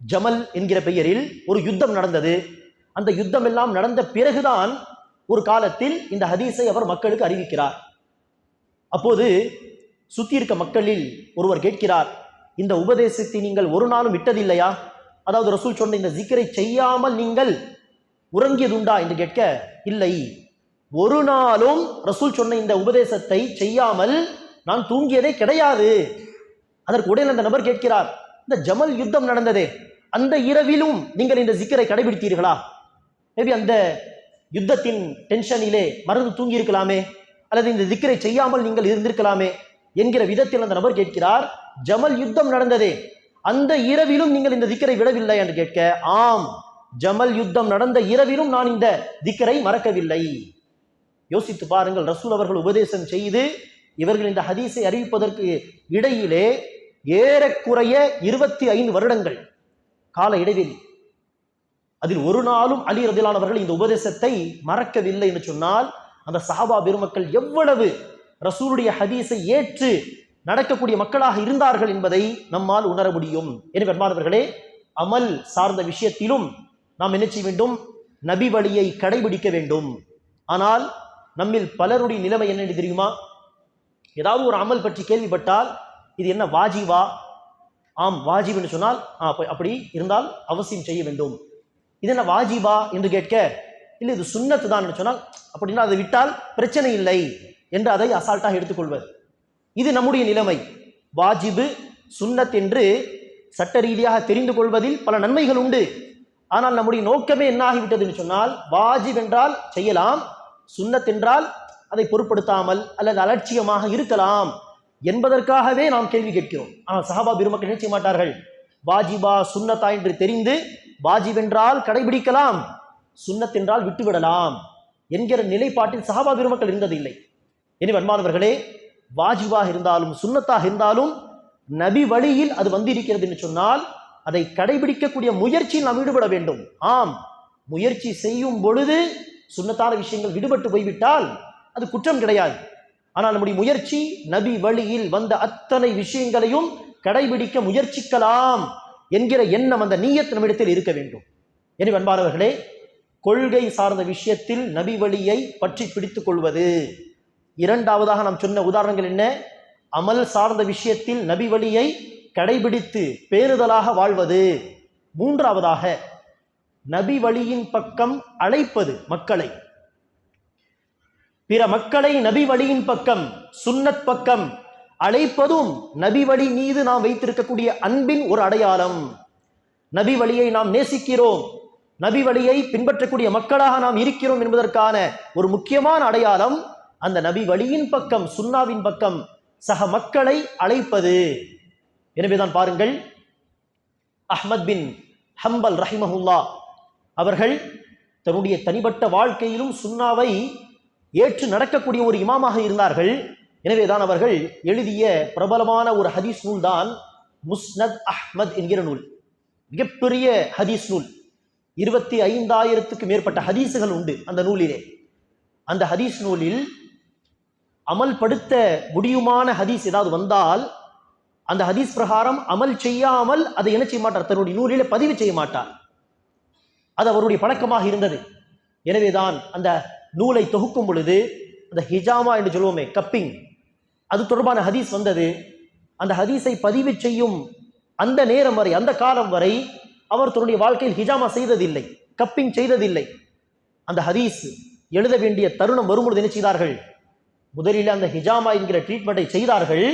Speaker 1: ஜமல் என்கிற பெயரில் ஒரு யுத்தம் நடந்தது. அந்த யுத்தம் எல்லாம் நடந்த பிறகுதான் ஒரு காலத்தில் இந்த ஹதீஸை அவர் மக்களுக்கு அறிவிக்கிறார். அப்போது சுத்தி இருக்க மக்களில் ஒருவர் கேட்கிறார், இந்த உபதேசத்தை நீங்கள் ஒரு நாளும் விட்டதில்லையா? அதாவது ரசூல் சொன்ன இந்த ஜிக்கரை செய்யாமல் நீங்கள் உறங்கியதுண்டா என்று கேட்க, இல்லை, ஒரு நாளும் ரசூல் சொன்ன இந்த உபதேசத்தை செய்யாமல் நான் தூங்கியதே கிடையாது. அதற்கு உடனே அந்த நபர் கேட்கிறார், இந்த ஜமல் யுத்தம் நடந்ததே, அந்த இரவிலும் நீங்கள் இந்த ஜிக்கரை கடைபிடித்தீர்களா? மேபி அந்த யுத்தத்தின் டென்ஷனிலே மறந்து தூங்கி இருக்கலாமே, அல்லது இந்த ஜிக்கரை செய்யாமல் நீங்கள் இருந்திருக்கலாமே என்கிற விதத்தில் அந்த நபர் கேட்கிறார், ஜமல் யுத்தம் நடந்ததே, அந்த இரவிலும் நீங்கள் இந்த திக்கரை விடவில்லை என்று கேட்க, ஆம், ஜமல் யுத்தம் நடந்த இரவிலும் நான் இந்த திக்கரை மறக்கவில்லை. யோசித்து பாருங்கள், ரசூல் அவர்கள் உபதேசம் செய்து இவர்கள் இந்த ஹதீஸை அறிவிப்பதற்கு இடையிலே ஏறக்குறைய 25 வருடங்கள் கால இடைவெளி. அதில் ஒரு நாளும் அலி ரலியல்லாஹு அவர்கள் இந்த உபதேசத்தை மறக்கவில்லை என்று சொன்னால் அந்த சஹாபா பெருமக்கள் எவ்வளவு ரசூலுடைய ஹதீஸை ஏற்று நடக்கக்கூடிய மக்களாக இருந்தார்கள் என்பதை நம்மால் உணர முடியும். எனவே அன்பானவர்களே, அமல் சார்ந்த விஷயத்திலும் நாம் என்ன செய்ய வேண்டும்? நபி வழியை கடைபிடிக்க வேண்டும். ஆனால் நம்மில் பலருடைய நிலைமை என்ன தெரியுமா? ஏதாவது ஒரு அமல் பற்றி கேள்விப்பட்டால் இது என்ன வாஜிபா? ஆம், வாஜிப் என்று சொன்னால் அப்படி இருந்தால் அவசியம் செய்ய வேண்டும். இது என்ன வாஜிபா என்று கேட்க, இல்லை இது சுன்னத்து தான் என்று சொன்னால், அப்படின்னா அதை விட்டால் பிரச்சனை இல்லை என்று அதை அசால்ட்டாக எடுத்துக்கொள்வது. இது நம்முடைய நிலைமை. வாஜிபு சுன்னத் என்று சட்ட ரீதியாக தெரிந்து கொள்வதில் பல நன்மைகள் உண்டு. ஆனால் நம்முடைய நோக்கமே என்ன ஆகிவிட்டது என்று சொன்னால், வாஜிப் என்றால் செய்யலாம், சுன்னத் என்றால் அதை பொருட்படுத்தாமல் அல்லது அலட்சியமாக இருக்கலாம் என்பதற்காகவே நாம் கேள்வி கேட்கிறோம். ஆனால் சஹாபா பெருமக்கள் என்ன செய்ய மாட்டார்கள்? வாஜிபா சுன்னத்தா என்று தெரிந்து வாஜிப் என்றால் கடைபிடிக்கலாம், சுன்னத் என்றால் விட்டுவிடலாம் என்கிற நிலைப்பாட்டில் சஹாபா பெருமக்கள் இருந்ததில்லை. எனவே அன்பானவர்களே, வாஜிபாக இருந்தாலும் சுன்னத்தாக இருந்தாலும் நபி வழியில் அது வந்திருக்கிறது என்று சொன்னால் அதை கடைபிடிக்கக்கூடிய முயற்சியில் நாம் ஈடுபட வேண்டும். ஆம், முயற்சி செய்யும் பொழுது சுன்னத்தான விஷயங்கள் விடுபட்டு போய்விட்டால் அது குற்றம் கிடையாது. ஆனால் நம்முடைய முயற்சி நபி வழியில் வந்த அத்தனை விஷயங்களையும் கடைபிடிக்க முயற்சிக்கலாம் என்கிற எண்ணம், அந்த நீயத் நம்மிடத்தில் இருக்க வேண்டும். எனவே அன்பானவர்களே, கொள்கை சார்ந்த விஷயத்தில் நபி வழியை பற்றி பிடித்துக் கொள்வது. இரண்டாவதாக நாம் சொன்ன உதாரணங்கள் என்ன? அமல் சார்ந்த விஷயத்தில் நபி வழியை கடைபிடித்து பேணுதலாக வாழ்வது. மூன்றாவதாக நபி வழியின் பக்கம் அழைப்பது, மக்களை, பிற மக்களை நபி வழியின் பக்கம், சுன்னத் பக்கம் அழைப்பதும் நபி வழி மீது நாம் வைத்திருக்கக்கூடிய அன்பின் ஒரு அடையாளம். நபி வழியை நாம் நேசிக்கிறோம், நபி வழியை பின்பற்றக்கூடிய மக்களாக நாம் இருக்கிறோம் என்பதற்கான ஒரு முக்கியமான அடையாளம் அந்த நபி வழியின் பக்கம், சுன்னாவின் பக்கம் சக மக்களை அழைப்பது. எனவேதான் பாருங்கள், அஹ்மத் பின் ஹம்பல் ரஹிமஹுல்லா அவர்கள் தன்னுடைய தனிப்பட்ட வாழ்க்கையிலும் சுன்னாவை ஏற்று நடக்கக்கூடிய ஒரு இமாமாக இருந்தார்கள். எனவேதான் அவர்கள் எழுதிய பிரபலமான ஒரு ஹதீஸ் நூல் தான் முஸ்னத் அஹ்மத் என்கிற நூல். மிகப்பெரிய ஹதீஸ் நூல். 25,000க்கு மேற்பட்ட ஹதீஸுகள் உண்டு அந்த நூலிலே. அந்த ஹதீஸ் நூலில் அமல்படுத்த முடியுமான ஹதீஸ் ஏதாவது வந்தால் அந்த ஹதீஸ் பிரகாரம் அமல் செய்யாமல் அதை என்ன செய்ய மாட்டார்? தன்னுடைய நூலிலே பதிவு செய்ய மாட்டார். அது அவருடைய பழக்கமாக இருந்தது. எனவேதான் அந்த நூலை தொகுக்கும் பொழுது அந்த ஹிஜாமா என்று சொல்லுவோமே, கப்பிங், அது தொடர்பான ஹதீஸ் வந்தது. அந்த ஹதீஸை பதிவு செய்யும் அந்த நேரம் வரை, அந்த காலம் வரை அவர் தன்னுடைய வாழ்க்கையில் ஹிஜாமா செய்ததில்லை, கப்பிங் செய்ததில்லை. அந்த ஹதீஸ் எழுத வேண்டிய தருணம் வரும்பொழுது என்ன செய்தார்கள்? முதலில் அந்த ஹிஜாமா என்கிற ட்ரீட்மெண்ட்டை செய்தார்கள்,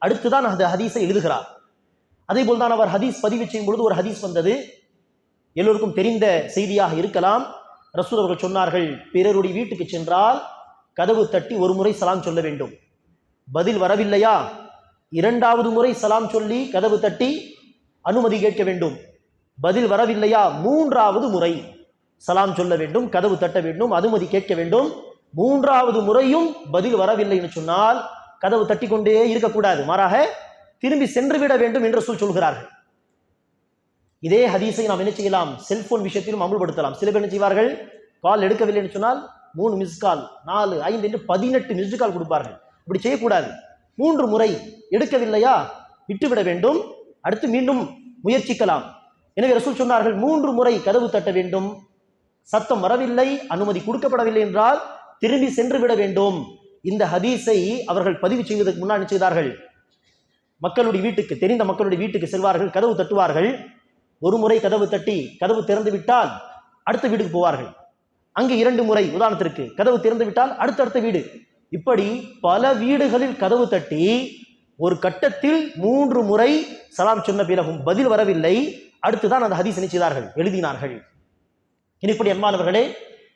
Speaker 1: அடுத்துதான் அந்த ஹதீஸை எழுதுகிறார். அதே போல்தான் அவர் ஹதீஸ் பதிவு செய்யும் பொழுது ஒரு ஹதீஸ் வந்தது. எல்லோருக்கும் தெரிந்த செய்தியாக இருக்கலாம். ரசூல் அவர்கள் சொன்னார்கள், பிறருடைய வீட்டுக்கு சென்றால் கதவு தட்டி ஒரு முறை சலாம் சொல்ல வேண்டும். பதில் வரவில்லையா, 2வது முறை சலாம் சொல்லி கதவு தட்டி அனுமதி கேட்க வேண்டும். பதில் வரவில்லையா, 3வது முறை சலாம் சொல்ல வேண்டும், கதவு தட்ட வேண்டும், அனுமதி கேட்க வேண்டும். 3வது முறையும் பதில் வரவில்லை என்று சொன்னால் கதவு தட்டி கொண்டே இருக்கக்கூடாது, மாறாக திரும்பி சென்று விட வேண்டும் என்று சொல்கிறார்கள். இதே ஹதீஸை நாம் என்ன செய்யலாம்? செல்போன் விஷயத்திலும் அமல்படுத்தலாம். சில பேர் என்ன செய்வார்கள்? கால் எடுக்கவில்லை என்று சொன்னால் 3 மிஸ் கால், 4, 5 என்று 18 மிஸ்டு கால் கொடுப்பார்கள். இப்படி செய்யக்கூடாது. 3 முறை எடுக்கவில்லையா விட்டுவிட வேண்டும், அடுத்து மீண்டும் முயற்சிக்கலாம். எனவே ரசூல் சொன்னார்கள், 3 முறை கதவு தட்ட வேண்டும், சத்தம் வரவில்லை, அனுமதி கொடுக்கப்படவில்லை என்றால் திரும்பி சென்று விட வேண்டும். இந்த ஹதீஸை அவர்கள் பதிவு செய்வதற்கு முன்னாடி செய்தார்கள், மக்களுடைய வீட்டுக்கு, தெரிந்த மக்களுடைய வீட்டுக்கு செல்வார்கள், கதவு தட்டுவார்கள். ஒரு முறை கதவு தட்டி கதவு திறந்து விட்டால் அடுத்த வீட்டுக்கு போவார்கள். அங்கு 2 முறை, உதாரணத்திற்கு கதவு திறந்து விட்டால் அடுத்தடுத்த வீடு, இப்படி பல வீடுகளில் கதவு தட்டி ஒரு கட்டத்தில் 3 முறை சலாம் சொன்ன பிறகும் பதில் வரவில்லை. அடுத்துதான் அந்த ஹதீஸ் செய்தார்கள், எழுதினார்கள். இப்படி அன்பானவர்களே,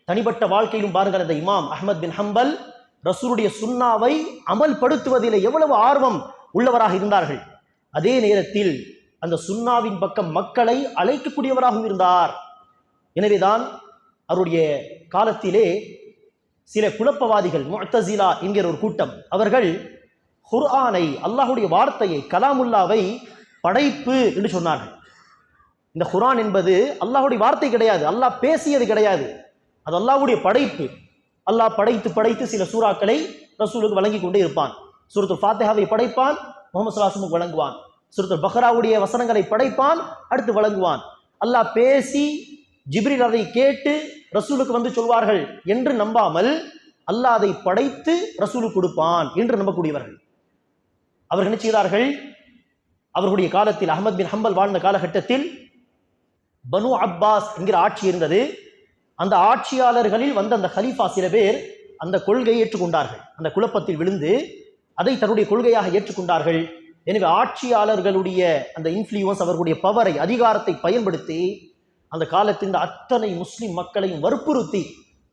Speaker 1: தனிப்பட்ட வாழ்க்கையிலும் பாருங்கள், அந்த இமாம் அஹ்மத் பின் ஹம்பல் ரசூலுடைய சுன்னாவை அமல்படுத்துவதில் எவ்வளவு ஆர்வம் உள்ளவராக இருந்தார்கள். அதே நேரத்தில் அந்த சுன்னாவின் பக்கம் மக்களை அழைக்கக்கூடியவராகவும் இருந்தார். எனவேதான் அவருடைய காலத்திலே சில குழப்பவாதிகள், முஅ்தஸிலா என்கிற ஒரு கூட்டம், அவர்கள் குர்ஆனை, அல்லாஹ்வுடைய வார்த்தையை, கலாமுல்லாவை படைப்பு என்று சொன்னார்கள். இந்த குர்ஆன் என்பது அல்லாஹ்வுடைய வார்த்தை கிடையாது, அல்லாஹ் பேசியது கிடையாது, அது அல்லாஹ்வுடைய படைப்பு. அல்லாஹ் படைத்து படைத்து சில சூறாக்களை ரசூலுக்கு வழங்கி கொண்டே இருப்பான். சூரத்துல் ஃபாத்திஹாவை படைப்பான், முஹம்மது ஸல்லல்லாஹு அலைஹி வஸல்லம் வழங்குவான். சூரத்துல் பக்ராவுடைய வசனங்களை படைப்பான், அடுத்து வழங்குவான். அல்லாஹ் பேசி ஜிப்ரீல் அதை கேட்டு ரசூலுக்கு வந்து சொல்வார்கள் என்று நம்பாமல், அல்லாஹ் அதை படைத்து ரசூலுக்கு கொடுப்பான் என்று நம்பக்கூடியவர்கள். அவர்கள் என்ன செய்தார்கள்? அவர்களுடைய காலத்தில், அஹ்மத் பின் ஹம்பல் வாழ்ந்த காலகட்டத்தில் பனு அப்பாஸ் என்கிற ஆட்சி இருந்தது. அந்த ஆட்சியாளர்களில் வந்த அந்த ஹலீஃபா சில பேர் அந்த கொள்கையை ஏற்றுக்கொண்டார்கள். அந்த குழப்பத்தில் விழுந்து அதை தன்னுடைய கொள்கையாக ஏற்றுக்கொண்டார்கள். எனவே ஆட்சியாளர்களுடைய அந்த இன்ஃப்ளூயன்ஸ், அவர்களுடைய பவரை, அதிகாரத்தை பயன்படுத்தி அந்த காலத்தின் அத்தனை முஸ்லிம் மக்களையும் வற்புறுத்தி,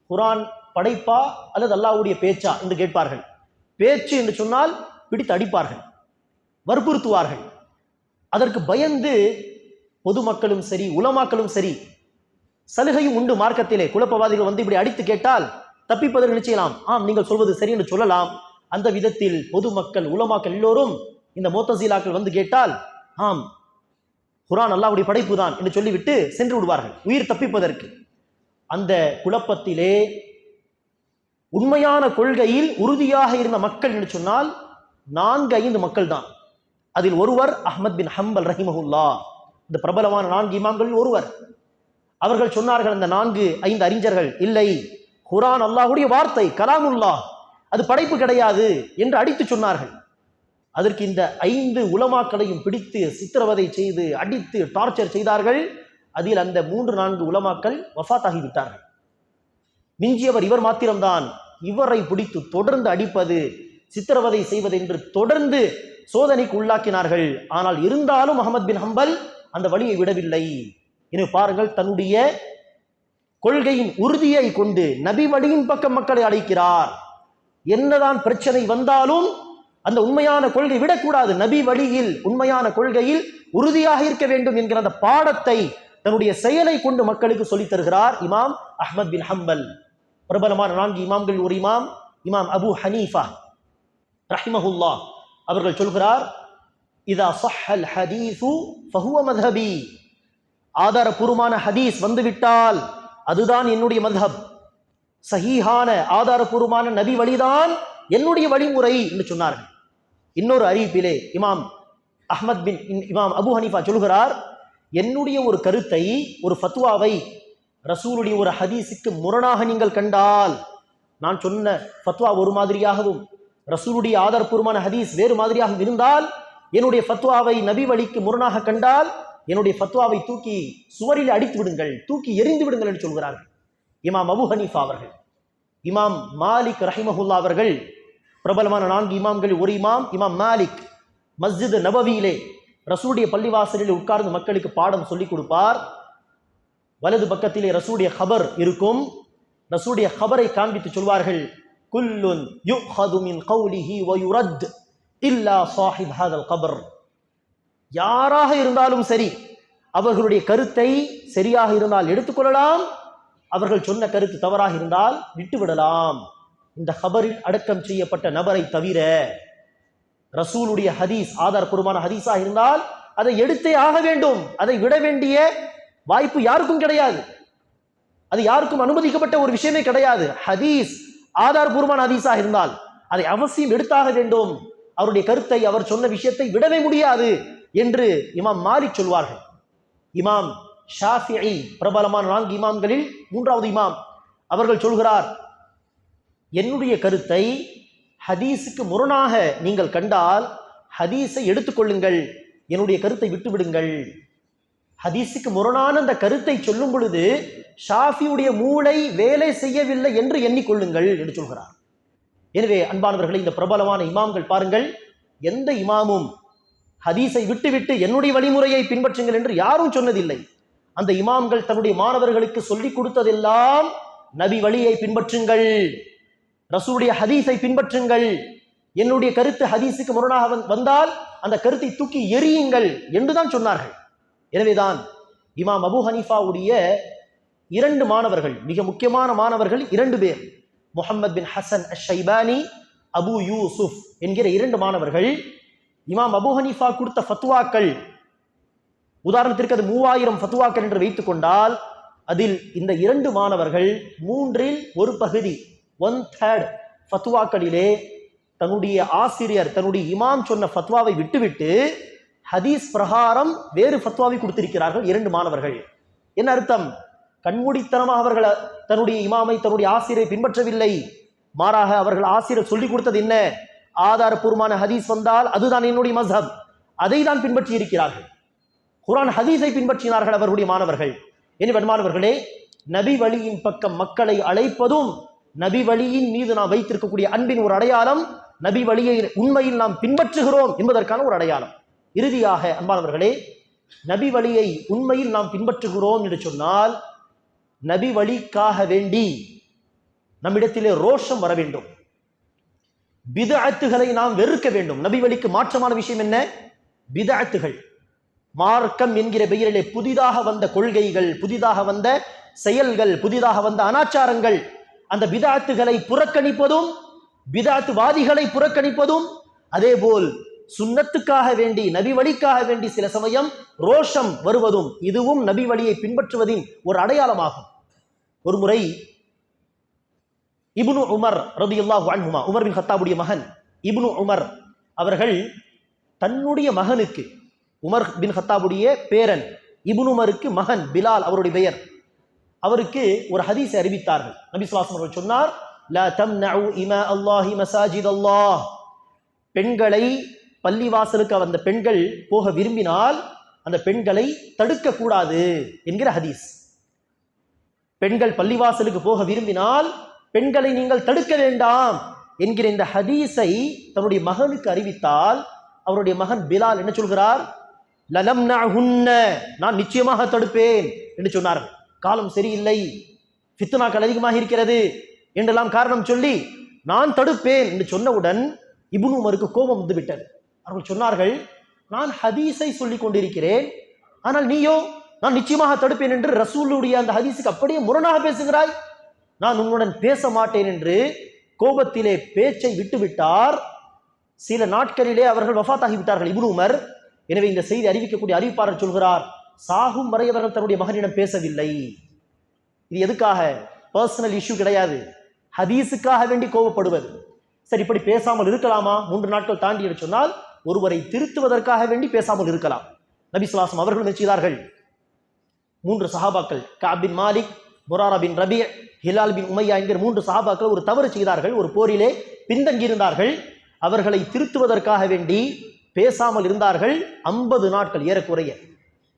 Speaker 1: குர்ஆன் படைப்பா அல்லது அல்லாஹ்வுடைய பேச்சா என்று கேட்பார்கள். பேச்சு என்று சொன்னால் பிடித்து அடிப்பார்கள், வற்புறுத்துவார்கள். அதற்கு பயந்து பொதுமக்களும் சரி, உலமாக்களும் சரி, சலுகையும் உண்டு மார்க்கத்திலே. குழப்பவாதிகள் வந்து இப்படி அடித்து கேட்டால் தப்பிப்பதற்கு நிச்சயலாம், ஆம் நீங்கள் சொல்வது சரி என்று சொல்லலாம். அந்த விதத்தில் பொதுமக்கள், உலமாக்கள் எல்லோரும் இந்த முஅ்தஸிலாக்கள் வந்து கேட்டால், ஆம் குர்ஆன் அல்லாஹ்வுடைய படைப்பு தான் என்று சொல்லிவிட்டு சென்று விடுவார்கள், உயிர் தப்பிப்பதற்கு. அந்த குழப்பத்திலே உண்மையான கொள்கையில் உறுதியாக இருந்த மக்கள் என்று சொன்னால் 4-5 மக்கள் தான். அதில் ஒருவர் அஹ்மத் பின் ஹம்பல் ரஹிமஹுல்லா, இந்த பிரபலமான 4 இமாம்களில் ஒருவர். அவர்கள் சொன்னார்கள், அந்த 4-5 அறிஞர்கள், இல்லை, குர்ஆன் அல்லாஹ்வுடைய வார்த்தை, கலாமுல்லாஹ், அது படைப்பு கிடையாது என்று அடித்து சொன்னார்கள். அதற்கு இந்த 5 உலமாக்களையும் பிடித்து சித்திரவதை செய்து அடித்து டார்ச்சர் செய்தார்கள். அதில் அந்த 3-4 உலமாக்கள் வஃபாத் ஆகிவிட்டார்கள். மிஞ்சியவர் இவர் மாத்திரம்தான். இவரை பிடித்து தொடர்ந்து அடிப்பது, சித்திரவதை செய்வது என்று தொடர்ந்து சோதனைக்கு உள்ளாக்கினார்கள். ஆனால் இருந்தாலும் அஹ்மத் பின் ஹம்பல் அந்த வழியை விடவில்லை. இனி பாருங்கள், தன்னுடைய கொள்கையின் உறுதியை கொண்டு நபி வழியின் பக்கம் மக்களை அழைக்கிறார். என்னதான் பிரச்சனை வந்தாலும் அந்த உண்மையான கொள்கை விடக்கூடாது, நபி வழியில், உண்மையான கொள்கையில் உறுதியாக இருக்க வேண்டும் என்கிற அந்த பாடத்தை தன்னுடைய செயலை கொண்டு மக்களுக்கு சொல்லித் தருகிறார் இமாம் அஹ்மத் பின் ஹம்பல். பிரபலமான 4 இமாம்கள் ஒரு இமாம், இமாம் அபு ஹனீஃபா ரஹிமஹுல்லாஹ், அவர்கள் சொல்கிறார், இதா ஸஹ்ஹல் ஹதீஸு ஃபஹுவ மذஹபி, ஆதாரபூர்வமான ஹதீஸ் வந்துவிட்டால் அதுதான் என்னுடைய மذஹப், சஹீஹான ஆதாரபூர்வமான நபி வழிதான் என்னுடைய வழிமுறை என்று சொன்னார்கள். இன்னொரு அறிவிப்பிலே இமாம் அபு ஹனீஃபா சொல்கிறார், என்னுடைய ஒரு கருத்தை, ஒரு ஃபத்வாவை ரசூலுடைய ஒரு ஹதீஸுக்கு முரணாக நீங்கள் கண்டால், நான் சொன்ன ஃபத்வா ஒரு மாதிரியாகவும் ரசூலுடைய ஆதாரபூர்வமான ஹதீஸ் வேறு மாதிரியாக இருந்தால், என்னுடைய ஃபத்வாவை நபி வழிக்கு முரணாக கண்டால் என்னுடைய ஃபத்வாவை தூக்கி சுவரில் அடித்து விடுங்கள், தூக்கி எறிந்து விடுங்கள் என்று சொல்கிறார்கள் இமாம் அபு ஹனீஃபா அவர்கள். இமாம் மாலிக் ரஹிமஹுல்லா அவர்கள், பிரபலமான 4 இமாம்களில் ஒரு இமாம், இமாம் மாலிக், மஸ்ஜித் நபவியிலே ரசூலுடைய பள்ளிவாசலில் உட்கார்ந்து மக்களுக்கு பாடம் சொல்லிக் கொடுப்பார். வலது பக்கத்திலே ரசூலுடைய கபர் இருக்கும். ரசூலுடைய கபரை காண்பித்து சொல்வார்கள், குல்லுன் யுஹது மின் கௌலிஹி வ யுரத் இல்லா ஸாஹிப் ஹாதல் கபர், யாராக இருந்தாலும் சரி, அவர்களுடைய கருத்தை சரியாக இருந்தால் எடுத்துக்கொள்ளலாம், அவர்கள் சொன்ன கருத்து தவறாக இருந்தால் விட்டுவிடலாம். இந்த கபரில் அடக்கம் செய்யப்பட்ட நபரை தவிர ரசூலுடைய ஹதீஸ் ஆதாரபூர்வமான ஹதீஸாக இருந்தால் அதை எடுத்தே ஆக வேண்டும். அதை விட வேண்டிய வாய்ப்பு யாருக்கும் கிடையாது. அது யாருக்கும் அனுமதிக்கப்பட்ட ஒரு விஷயமே கிடையாது. ஹதீஸ் ஆதாரபூர்வமான ஹதீஸாக இருந்தால் அதை அவசியம் எடுத்தாக வேண்டும். அவருடைய கருத்தை, அவர் சொன்ன விஷயத்தை விடவே முடியாது என்று இமாம் மாலிக் சொல்வார்கள். இமாம் ஷாஃபிஈ, பிரபலமான 4 இமாம்களில் 3வது இமாம், அவர்கள் சொல்கிறார், என்னுடைய கருத்தை ஹதீஸுக்கு முரணாக நீங்கள் கண்டால் ஹதீஸை எடுத்துக்கொள்ளுங்கள், என்னுடைய கருத்தை விட்டுவிடுங்கள். ஹதீஸுக்கு முரணான அந்த கருத்தை சொல்லும் பொழுது ஷாஃபியுடைய மூளை வேலை செய்யவில்லை என்று எண்ணிக்கொள்ளுங்கள் என்று சொல்கிறார். எனவே அன்பானவர்களை, இந்த பிரபலமான இமாம்கள் பாருங்கள், எந்த இமாமும் ஹதீஸை விட்டுவிட்டு என்னுடைய வழிமுறையை பின்பற்றுங்கள் என்று யாரும் சொன்னதில்லை. அந்த இமாம்கள் தன்னுடைய மாணவர்களுக்கு சொல்லிக் கொடுத்ததெல்லாம் நபி வழியை பின்பற்றுங்கள், ரசூலுடைய ஹதீஸை பின்பற்றுங்கள், என்னுடைய கருத்து ஹதீஸுக்கு முரணாக வந்தால் அந்த கருத்தை தூக்கி எறியுங்கள் என்றுதான் சொன்னார்கள். எனவேதான் இமாம் அபு ஹனீஃபாவுடைய 2 மாணவர்கள், மிக முக்கியமான மாணவர்கள் 2 பேர், முஹம்மத் பின் ஹசன் அஷ்-ஷைபானி, அபு யூசுப் என்கிற 2 மாணவர்கள் இமாம் அபு ஹனீஃபா கொடுத்த ஃபத்வாக்கள், உதாரணத்திற்கு அது 3000 ஃபத்வாக்கள் என்று வைத்துக் கொண்டால் அதில் இந்த 2 மாணவர்கள் 3இல் 1 பகுதி 1/3 ஃபத்வாக்களிலே தன்னுடைய ஆசிரியர், தன்னுடைய இமாம் சொன்ன ஃபத்வாவை விட்டுவிட்டு ஹதீஸ் பிரகாரம் வேறு ஃபத்வாவை கொடுத்திருக்கிறார்கள் 2 மாணவர்கள். என்ன அர்த்தம்? கண்மூடித்தனமாக அவர்கள் தன்னுடைய இமாமை, தன்னுடைய ஆசிரியரை பின்பற்றவில்லை. மாறாக அவர்கள் ஆசிரியர் சொல்லிக் கொடுத்தது என்ன? ஆதாரபூர்வமான ஹதீஸ் வந்தால் அதுதான் என்னுடைய மஸ்ஹப், அதை தான் பின்பற்றி இருக்கிறார்கள். குர்ஆன் ஹதீஸை பின்பற்றினார்கள் அவர்களுடைய மாணவர்கள். எனவே மாணவர்களே, நபி வழியின் பக்கம் மக்களை அழைப்பதும் நபி வழியின் மீது நாம் வைத்திருக்கக்கூடிய அன்பின் ஒரு அடையாளம், நபி வழியை உண்மையில் நாம் பின்பற்றுகிறோம் என்பதற்கான ஒரு அடையாளம். இறுதியாக அன்பானவர்களே, நபி வழியை உண்மையில் நாம் பின்பற்றுகிறோம் என்று சொன்னால் நபி வழிக்காக வேண்டி நம்மிடத்திலே ரோஷம் வர வேண்டும், பிதஅத்துகளை நாம் வெறுக்க வேண்டும். நபி வழிக்கு மாற்றமான விஷயம் என்ன? பிதஅத்துகள். மார்க்கம் என்கிற பெயரிலே புதிதாக வந்த கொள்கைகள், புதிதாக வந்த செயல்கள், புதிதாக வந்த அனாச்சாரங்கள், அந்த பிதஅத்துகளை புறக்கணிப்பதும், பிதஅத்துவாதிகளை புறக்கணிப்பதும், அதேபோல் சுன்னத்துக்காக வேண்டி, நபி வழிக்காக வேண்டி சில சமயம் ரோஷம் வருவதும், இதுவும் நபி வழியை பின்பற்றுவதின் ஒரு அடையாளமாகும். ஒரு முறை இப்னு உமர் ரலியல்லாஹு அன்ஹுமா, உமர் பின் கத்தாபுடைய மகன் இப்னு உமர் அவர்கள் தன்னுடைய மகனுக்கு, உமர் பின் கத்தாபுடைய பேரன் இப்னு உமருக்கு மகன் பிலால் அவருடைய பெயர், அவருக்கு ஒரு ஹதீஸை அறிவித்தார்கள். நபி ஸல்லல்லாஹு அலைஹி வஸல்லம் சொன்னார், லா தம்னஉ இமா அல்லாஹி மசாஜித் அல்லாஹ், பெண்களை பள்ளிவாசலுக்கு அந்த பெண்கள் போக விரும்பினால் அந்த பெண்களை தடுக்க கூடாது என்கிற ஹதீஸ். பெண்கள் பள்ளிவாசலுக்கு போக விரும்பினால் பெண்களை நீங்கள் தடுக்க வேண்டாம் என்கிற இந்த ஹதீஸை தன்னுடைய மகனுக்கு அறிவித்தால் அவருடைய மகன் பிலால் என்ன சொல்கிறார்? லலம்னஹுன்ன, நான் நிச்சயமாக தடுப்பேன் என்று சொன்னார்கள். காலம் சரியில்லை, ஃபித்னாக்கள் அதிகமாக இருக்கிறது என்றெல்லாம் காரணம் சொல்லி நான் தடுப்பேன் என்று சொன்னவுடன் இப்னு உமருக்கு கோபம் வந்து விட்டது. அவர்கள் சொன்னார்கள், நான் ஹதீஸை சொல்லிக் கொண்டிருக்கிறேன், ஆனால் நீயோ நான் நிச்சயமாக தடுப்பேன் என்று ரசூலுடைய அந்த ஹதீஸுக்கு அப்படியே முரணாக பேசுகிறாய், நான் உன்னுடன் பேச மாட்டேன் என்று கோபத்திலே பேச்சை விட்டுவிட்டார். சில நாட்களிலே அவர்கள் வஃபாத்தாகிவிட்டார்கள் இப்னு உமர். எனவே இந்த செய்தி அறிவிக்கக்கூடிய அறிவிப்பாளர் சொல்கிறார், சாகும் வரை அவர்கள் தன்னுடைய மகனிடம் பேசவில்லை. இது எதுக்காக? பர்சனல் இஷ்யூ கிடையாது, ஹதீஸுக்காக வேண்டி கோபப்படுவது. சரி, இப்படி பேசாமல் இருக்கலாமா? 3 நாட்கள் தாண்டி என்று சொன்னால் ஒருவரை திருத்துவதற்காக வேண்டி பேசாமல் இருக்கலாம். நபி ஸல்லல்லாஹு அலைஹி வஸல்லம் அவர்கள் என்ன செய்தார்கள்? 3 சஹாபாக்கள், கஅப் பின் மாலிக், முராரா பின் ரபி, ஹிலால் பின் உமையா என்கிற 3 சஹாபாக்கள் ஒரு தவறு செய்தார்கள், ஒரு போரிலே பின்தங்கியிருந்தார்கள். அவர்களை திருத்துவதற்காக வேண்டி பேசாமல் இருந்தார்கள் 50 நாட்கள், ஏறக்குறைய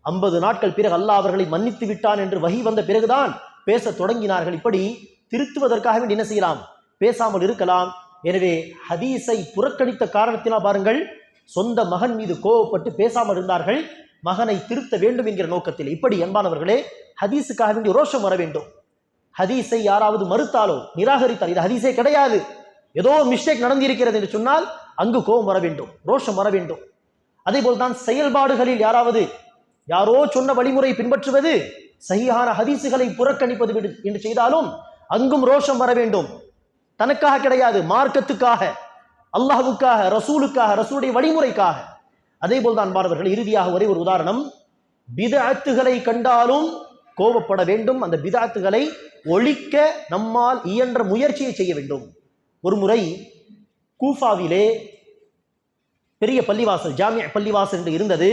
Speaker 1: 50 நாட்கள். பிறகு அல்லாஹ் அவர்களை மன்னித்து விட்டான் என்று வஹி வந்த பிறகுதான் பேச தொடங்கினார்கள். இப்படி திருத்துவதற்காக வேண்டி என்ன செய்யலாம்? பேசாமல் இருக்கலாம். எனவே ஹதீஸை புறக்கணித்த காரணத்தினால் பாருங்கள், சொந்த மகன் மீது கோபப்பட்டு பேசாமல் இருந்தார்கள், மகனை திருத்த வேண்டும் என்கிற நோக்கத்தில். இப்படி அன்பானவர்களே, ஹதீஸுக்காக வேண்டிய ரோஷம் வர வேண்டும். ஹதீஸை யாராவது மறுத்தாலோ நிராகரித்தால் இது ஹதீஸே கிடையாது, ஏதோ மிஸ்டேக் நடந்திருக்கிறது என்று சொன்னால் அங்கு கோபம் வர வேண்டும், ரோஷம் வர வேண்டும். அதே போல்தான் செயல்பாடுகளில் யாரோ சொன்ன வழிமுறை பின்பற்றுவது, சஹீஹான ஹதீஸுகளை புறக்கணிப்பது என்று செய்தாலும் அங்கும் ரோஷம் வர வேண்டும். தனக்காக கிடையாது, மார்க்கத்துக்காக, அல்லாஹ்வுக்காக, ரசூலுக்காக, ரசூலுடைய வழிமுறைக்காக. அதே போல்தான் மாணவர்கள், இறுதியாக ஒரே ஒரு உதாரணம், பிதஅத்துகளை கண்டாலும் கோபப்பட வேண்டும், அந்த பிதஅத்துகளை ஒழிக்க நம்மால் இயன்ற முயற்சியை செய்ய வேண்டும். ஒரு முறை கூஃபாவிலே பெரிய பள்ளிவாசல், ஜாமிஅ பள்ளிவாசல் என்று இருந்தது.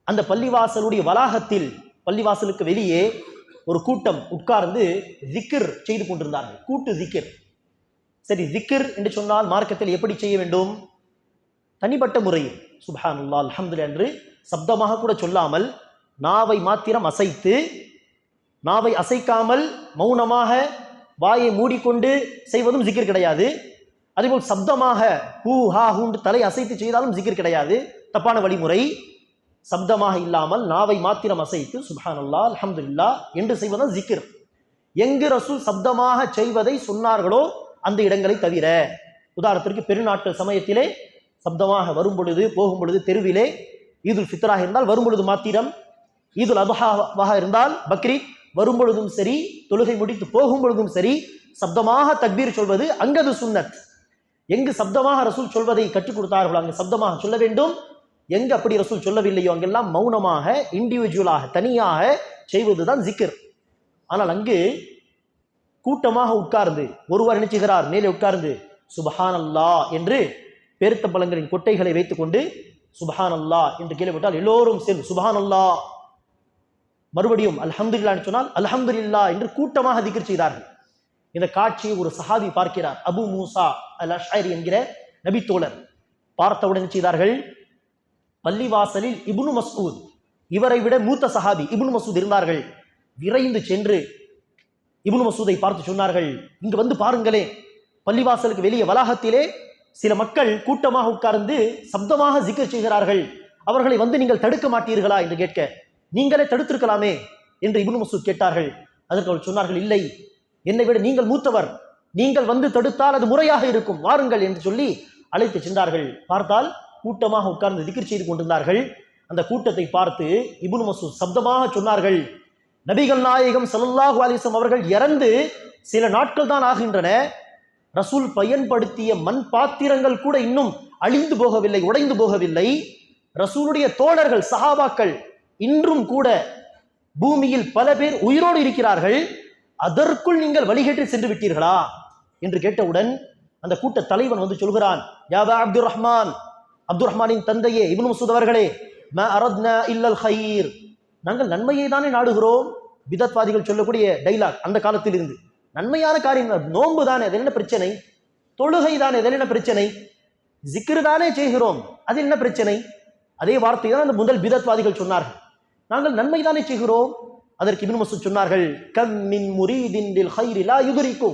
Speaker 1: அந்த பள்ளிவாசலுடைய வளாகத்தில், பள்ளிவாசலுக்கு வெளியே ஒரு கூட்டம் உட்கார்ந்து ஜிக்ர் செய்து கொண்டிருந்தார்கள், கூட்டு ஜிக்ர். சரி, ஜிக்ர் என்று சொன்னால் மார்க்கத்தில் எப்படி செய்ய வேண்டும்? தனிப்பட்ட முறையில் சுப்ஹானல்லாஹ் அல்ஹம்துலில்லாஹ் என்று சப்தமாக கூட சொல்லாமல் நாவை மாத்திரம் அசைத்து நாவை அசைக்காமல் மௌனமாக வாயை மூடிக்கொண்டு செய்வதும் ஜிக்ர் கிடையாது. அதேபோல் சப்தமாக ஹூ ஹா ஹூண்டு தலை அசைத்து செய்தாலும் ஜிக்ர் கிடையாது, தப்பான வழிமுறை. சப்தமாக இல்லாமல் நாவை மாத்திரம் அசைத்து சுப்ஹானல்லாஹ் அல்ஹம்துலில்லாஹ் என்று செய்வதும் ஜிக்ர். எங்கு ரசூல் சப்தமாக செய்வதை சொன்னார்களோ அந்த இடங்களை தவிர. உதாரணத்திற்கு பெருநாட்டு சமயத்திலே சப்தமாக வரும் பொழுது, போகும் பொழுது, தெருவிலே ஈதுல் ஃபித்ராக இருந்தால் வரும் பொழுது மாத்திரம், ஈதுல் அத்ஹாவாக இருந்தால் பக்ரீத் வரும் பொழுதும் சரி, தொழுகை முடித்து போகும் பொழுதும் சரி, சப்தமாக தக்பீர் சொல்வது அங்கது சுன்னத். எங்கு சப்தமாக ரசூல் சொல்வதை கற்றுக் கொடுத்தார்களோ அங்கு சப்தமாக சொல்ல வேண்டும். எங்கு அப்படி ரசூல் சொல்லவில்லையோ அங்கெல்லாம் மௌனமாக இண்டிவிஜுவலாக தனியாக செய்வதுதான் ஜிக்ர். ஆனால் அங்கு கூட்டமாக உட்கார்ந்து ஒருவர் நினைச்சுகிறார் மேலே உட்கார்ந்து சுப்ஹானல்லாஹ் என்று பேரித்த பழங்களின் கொட்டைகளை வைத்துக்கொண்டு சுப்ஹானல்லாஹ் என்று கேள்விப்பட்டால் எல்லோரும் சேர்ந்து சுப்ஹானல்லாஹ், மறுபடியும் அல்ஹம்துலில்லாஹ் சொன்னால் அல்ஹம்துலில்லாஹ் என்று கூட்டமாக திக்ர் செய்தார்கள். இந்த காட்சியை ஒரு சஹாபி பார்க்கிறார். அபு மூசா அல் அஷ்அரி என்கிற நபித்தோழர் பார்த்தவுடன் செய்தார்கள். பள்ளிவாசலில் இப்னு மஸ்ஊத், இவரை விட மூத்த சஹாபி இப்னு மஸ்ஊத் இருந்தார்கள். விரைந்து சென்று இப்னு மஸ்ஊதை பார்த்து சொன்னார்கள், இங்கு வந்து பாருங்களே, பள்ளிவாசலுக்கு வெளியே வளாகத்திலே சில மக்கள் கூட்டமாக உட்கார்ந்து சப்தமாக ஜிக்ர் செய்கிறார்கள், அவர்களை வந்து நீங்கள் தடுக்க மாட்டீர்களா என்று கேட்க, நீங்களே தடுத்திருக்கலாமே என்று இப்னு மஸ்ஊத் கேட்டார்கள். அதற்கு அவர்கள் சொன்னார்கள், இல்லை, என்னை விட நீங்கள் மூத்தவர், நீங்கள் வந்து தடுத்தால் அது முறையாக இருக்கும், வாருங்கள் என்று சொல்லி அழைத்து சென்றார்கள். பார்த்தால் கூட்டமாக உட்கார்ந்து திக்ர் செய்து கொண்டிருந்தார்கள். அந்த கூட்டத்தை பார்த்து இப்னு மஸ்ஊத் சப்தமாக சொன்னார்கள், நபிகள் நாயகம் ஸல்லல்லாஹு அலைஹி வஸல்லம் அவர்கள் இறந்து சில நாட்கள் தான் ஆகின்றன, ரசூல் பயன்படுத்திய மண் பாத்திரங்கள் கூட இன்னும் அழிந்து போகவில்லை, உடைந்து போகவில்லை, ரசூலுடைய தோழர்கள் சஹாபாக்கள் இன்றும் கூட பூமியில் பல பேர் உயிரோடு இருக்கிறார்கள், அதற்குள் நீங்கள் வழிகேட்டு சென்று விட்டீர்களா என்று கேட்டவுடன் அந்த கூட்ட தலைவன் வந்து சொல்கிறான், யா அப்துர் ரஹ்மான், அப்துர் ரஹ்மானின் தந்தையே இப்னு மஸ்ஊத் அவர்களே, மா அரத்னா இல்லல் கைர், நாங்கள் நன்மையை தானே நாடுகிறோம். பிதத்வாதிகள் சொல்லக்கூடிய டைலாக் அந்த காலத்தில் இருந்து, நன்மையான காரியம், நோன்பு தானே, அதில் என்ன பிரச்சனை, தொழுகை தானே, அதில் என்ன பிரச்சனை, ஜிக்ர் தானே செய்கிறோம், அதில் என்ன பிரச்சனை. அதே வார்த்தை தான் அந்த முதல் பிதத்வாதிகள் சொன்னார்கள், நாங்கள் நன்மை தானே செய்கிறோம். அதற்கு இப்னு மஸ்ஊத் சொன்னார்கள், கம் மின் முரீதின் லில் கைரி லா யுத்ரிகு,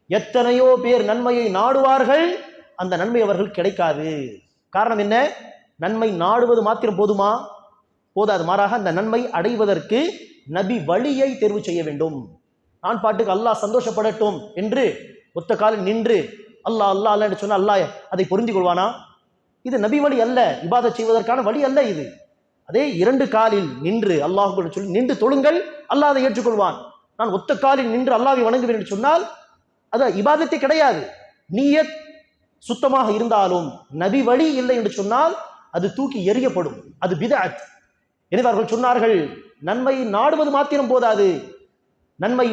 Speaker 1: எத்தனையோ பேர் நன்மையை நாடுவார்கள், அந்த நன்மை அவர்கள் கிடைக்காது. காரணம் என்ன? நன்மை நாடுவது மாத்திரம் போதுமா? போதாது. மாறாக அந்த நன்மை அடைவதற்கு நபி வழியை தேர்வு செய்ய வேண்டும். நான் பாட்டுக்கு அல்லாஹ் சந்தோஷப்படட்டும் என்று ஒத்த காலில் நின்று அல்லாஹ் அல்லாஹ் அல்ல என்று சொன்னால் அல்லாஹ் அதை பொருந்தி கொள்வானா? இது நபி வழி அல்ல, இபாதத் செய்வதற்கான வழி அல்ல இது. அதே இரண்டு காலில் நின்று அல்லாஹ் சொல்லி நின்று தொழுங்கள், அல்லாஹ் அதை ஏற்றுக்கொள்வான். நான் ஒத்த காலில் நின்று அல்லாஹ்வை வணங்குவேன் என்று சொன்னால் அது இபாதத்தே கிடையாது. நியத் சுத்தமாக இருந்தாலும் நபி வழி இல்லை என்று சொன்னால் அது தூக்கி எறியப்படும், அது பிதஅத். எனவே அவர்கள் சொன்னார்கள், நன்மை நாடுவது மாத்திரம் போதாது, நன்மை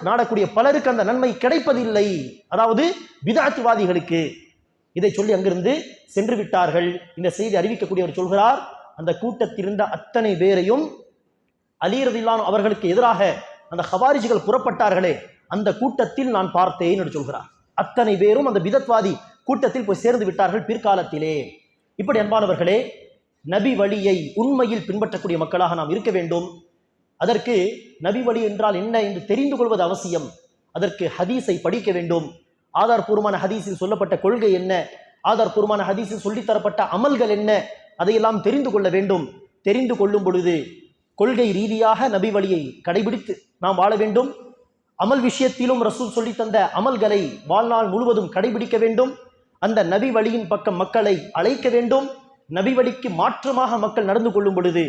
Speaker 1: நாடக்கூடிய பலருக்கு அந்த நன்மை கிடைப்பதில்லை, அதாவது பிதஅத்வாதிகளுக்கு. இதை சொல்லி அங்கிருந்து சென்று விட்டார்கள். இந்த செய்தி அறிவிக்கக்கூடியவர் சொல்கிறார், அந்த கூட்டத்தில் இருந்த அத்தனை பேரையும் அலி ரலியல்லாஹு அன்ஹு அவர்களுக்கு எதிராக அந்த ஹவாரிஜிகள் புறப்பட்டார்களே, அந்த கூட்டத்தில் நான் பார்த்தேன் என்று சொல்கிறார். அத்தனை பேரும் அந்த பிதத்வாதி கூட்டத்தில் போய் சேர்ந்து விட்டார்கள் பிற்காலத்திலே. இப்படி அன்பானவர்களே, நபி வழியை உண்மையில் பின்பற்றக்கூடிய மக்களாக நாம் இருக்க வேண்டும். அதற்கு நபி வழி என்றால் என்ன என்று தெரிந்து கொள்வது அவசியம். அதற்கு ஹதீஸை படிக்க வேண்டும். ஆதார்பூர்வமான ஹதீஸில் சொல்லப்பட்ட கொள்கை என்ன, ஆதார்பூர்வமான ஹதீஸில் சொல்லித்தரப்பட்ட அமல்கள் என்ன, அதையெல்லாம் தெரிந்து கொள்ள வேண்டும். தெரிந்து கொள்ளும் பொழுது கொள்கை ரீதியாக நபி வழியை கடைபிடித்து நாம் வாழ வேண்டும். அமல் விஷயத்திலும் ரசூல் சொல்லி தந்த அமல்களை வாழ்நாள் முழுவதும் கடைபிடிக்க வேண்டும். அந்த நபி வழியின் பக்கம் மக்களை அழைக்க வேண்டும். நபி வழிக்கு மாற்றமாக மக்கள் நடந்து கொள்ளும் பொழுது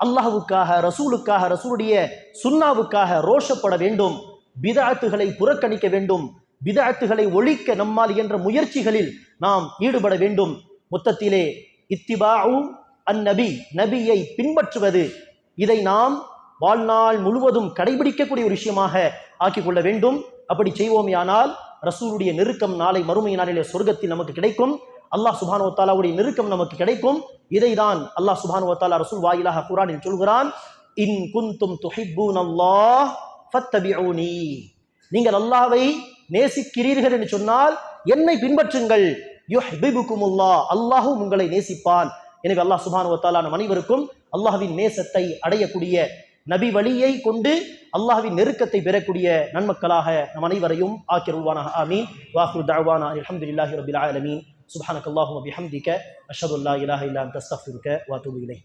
Speaker 1: அல்லாஹ்வுக்காக, ரசூலுக்காக, ரசூலுடைய சுன்னாவுக்காக ரோஷப்பட வேண்டும். பிதஅத்துகளை புறக்கணிக்க வேண்டும். பிதஅத்துகளை ஒழிக்க நம்மால் என்ற முயற்சிகளில் நாம் ஈடுபட வேண்டும். மொத்தத்திலே இத்திபாஉ அந்நபி, நபியை பின்பற்றுவது, இதை நாம் வாழ்நாள் முழுவதும் கடைபிடிக்கக்கூடிய ஒரு விஷயமாக ஆக்கிக் கொள்ள வேண்டும். அப்படி செய்வோமேயானால் ரசூலுடைய நெருக்கம் நாளை மறுமை நாளிலே சொர்க்கத்தில் நமக்கு கிடைக்கும். அல்லாஹ் சுப்ஹானஹு வ தஆலாவுடைய நெருக்கம் நமக்கு கிடைக்கும். இதைதான் அல்லாஹ் சுப்ஹானஹு வ தஆலா ரசூல் வாயிலாக குர்ஆனில் சொல்கிறான், இன் குன்தும் துஹிப்பூனல்லாஹ் ஃபத்தபிஊனி, நீங்கள் அல்லாஹ்வை நேசிக்கிறீர்கள் என்று சொன்னால் என்னை பின்பற்றுங்கள். யுஹ்பிபுகுமுல்லாஹ், அல்லாஹ்வும் உங்களை நேசிப்பான். எனவே அல்லாஹ் சுப்ஹானஹு வ தஆலா நம் அனைவருக்கும் அல்லாஹ்வின் நேசத்தை அடையக்கூடிய நபி வழியை கொண்டு அல்லாஹ்வின் நெருக்கத்தை பெறக்கூடிய நன்மக்களாக நம் அனைவரையும் ஆக்கிருவானாக. ஆமீன். வாஹிரு தஅவானா அல்ஹம்துலில்லாஹி ரப்பில் ஆலமீன். சுப்ஹானக்கல்லாஹும்ம பிஹம்திக அஷ்ஹது அல்லா இலாஹா இல்லா அன்த அஸ்தக்ஃபிருக வ அத்தூபு இலைக்.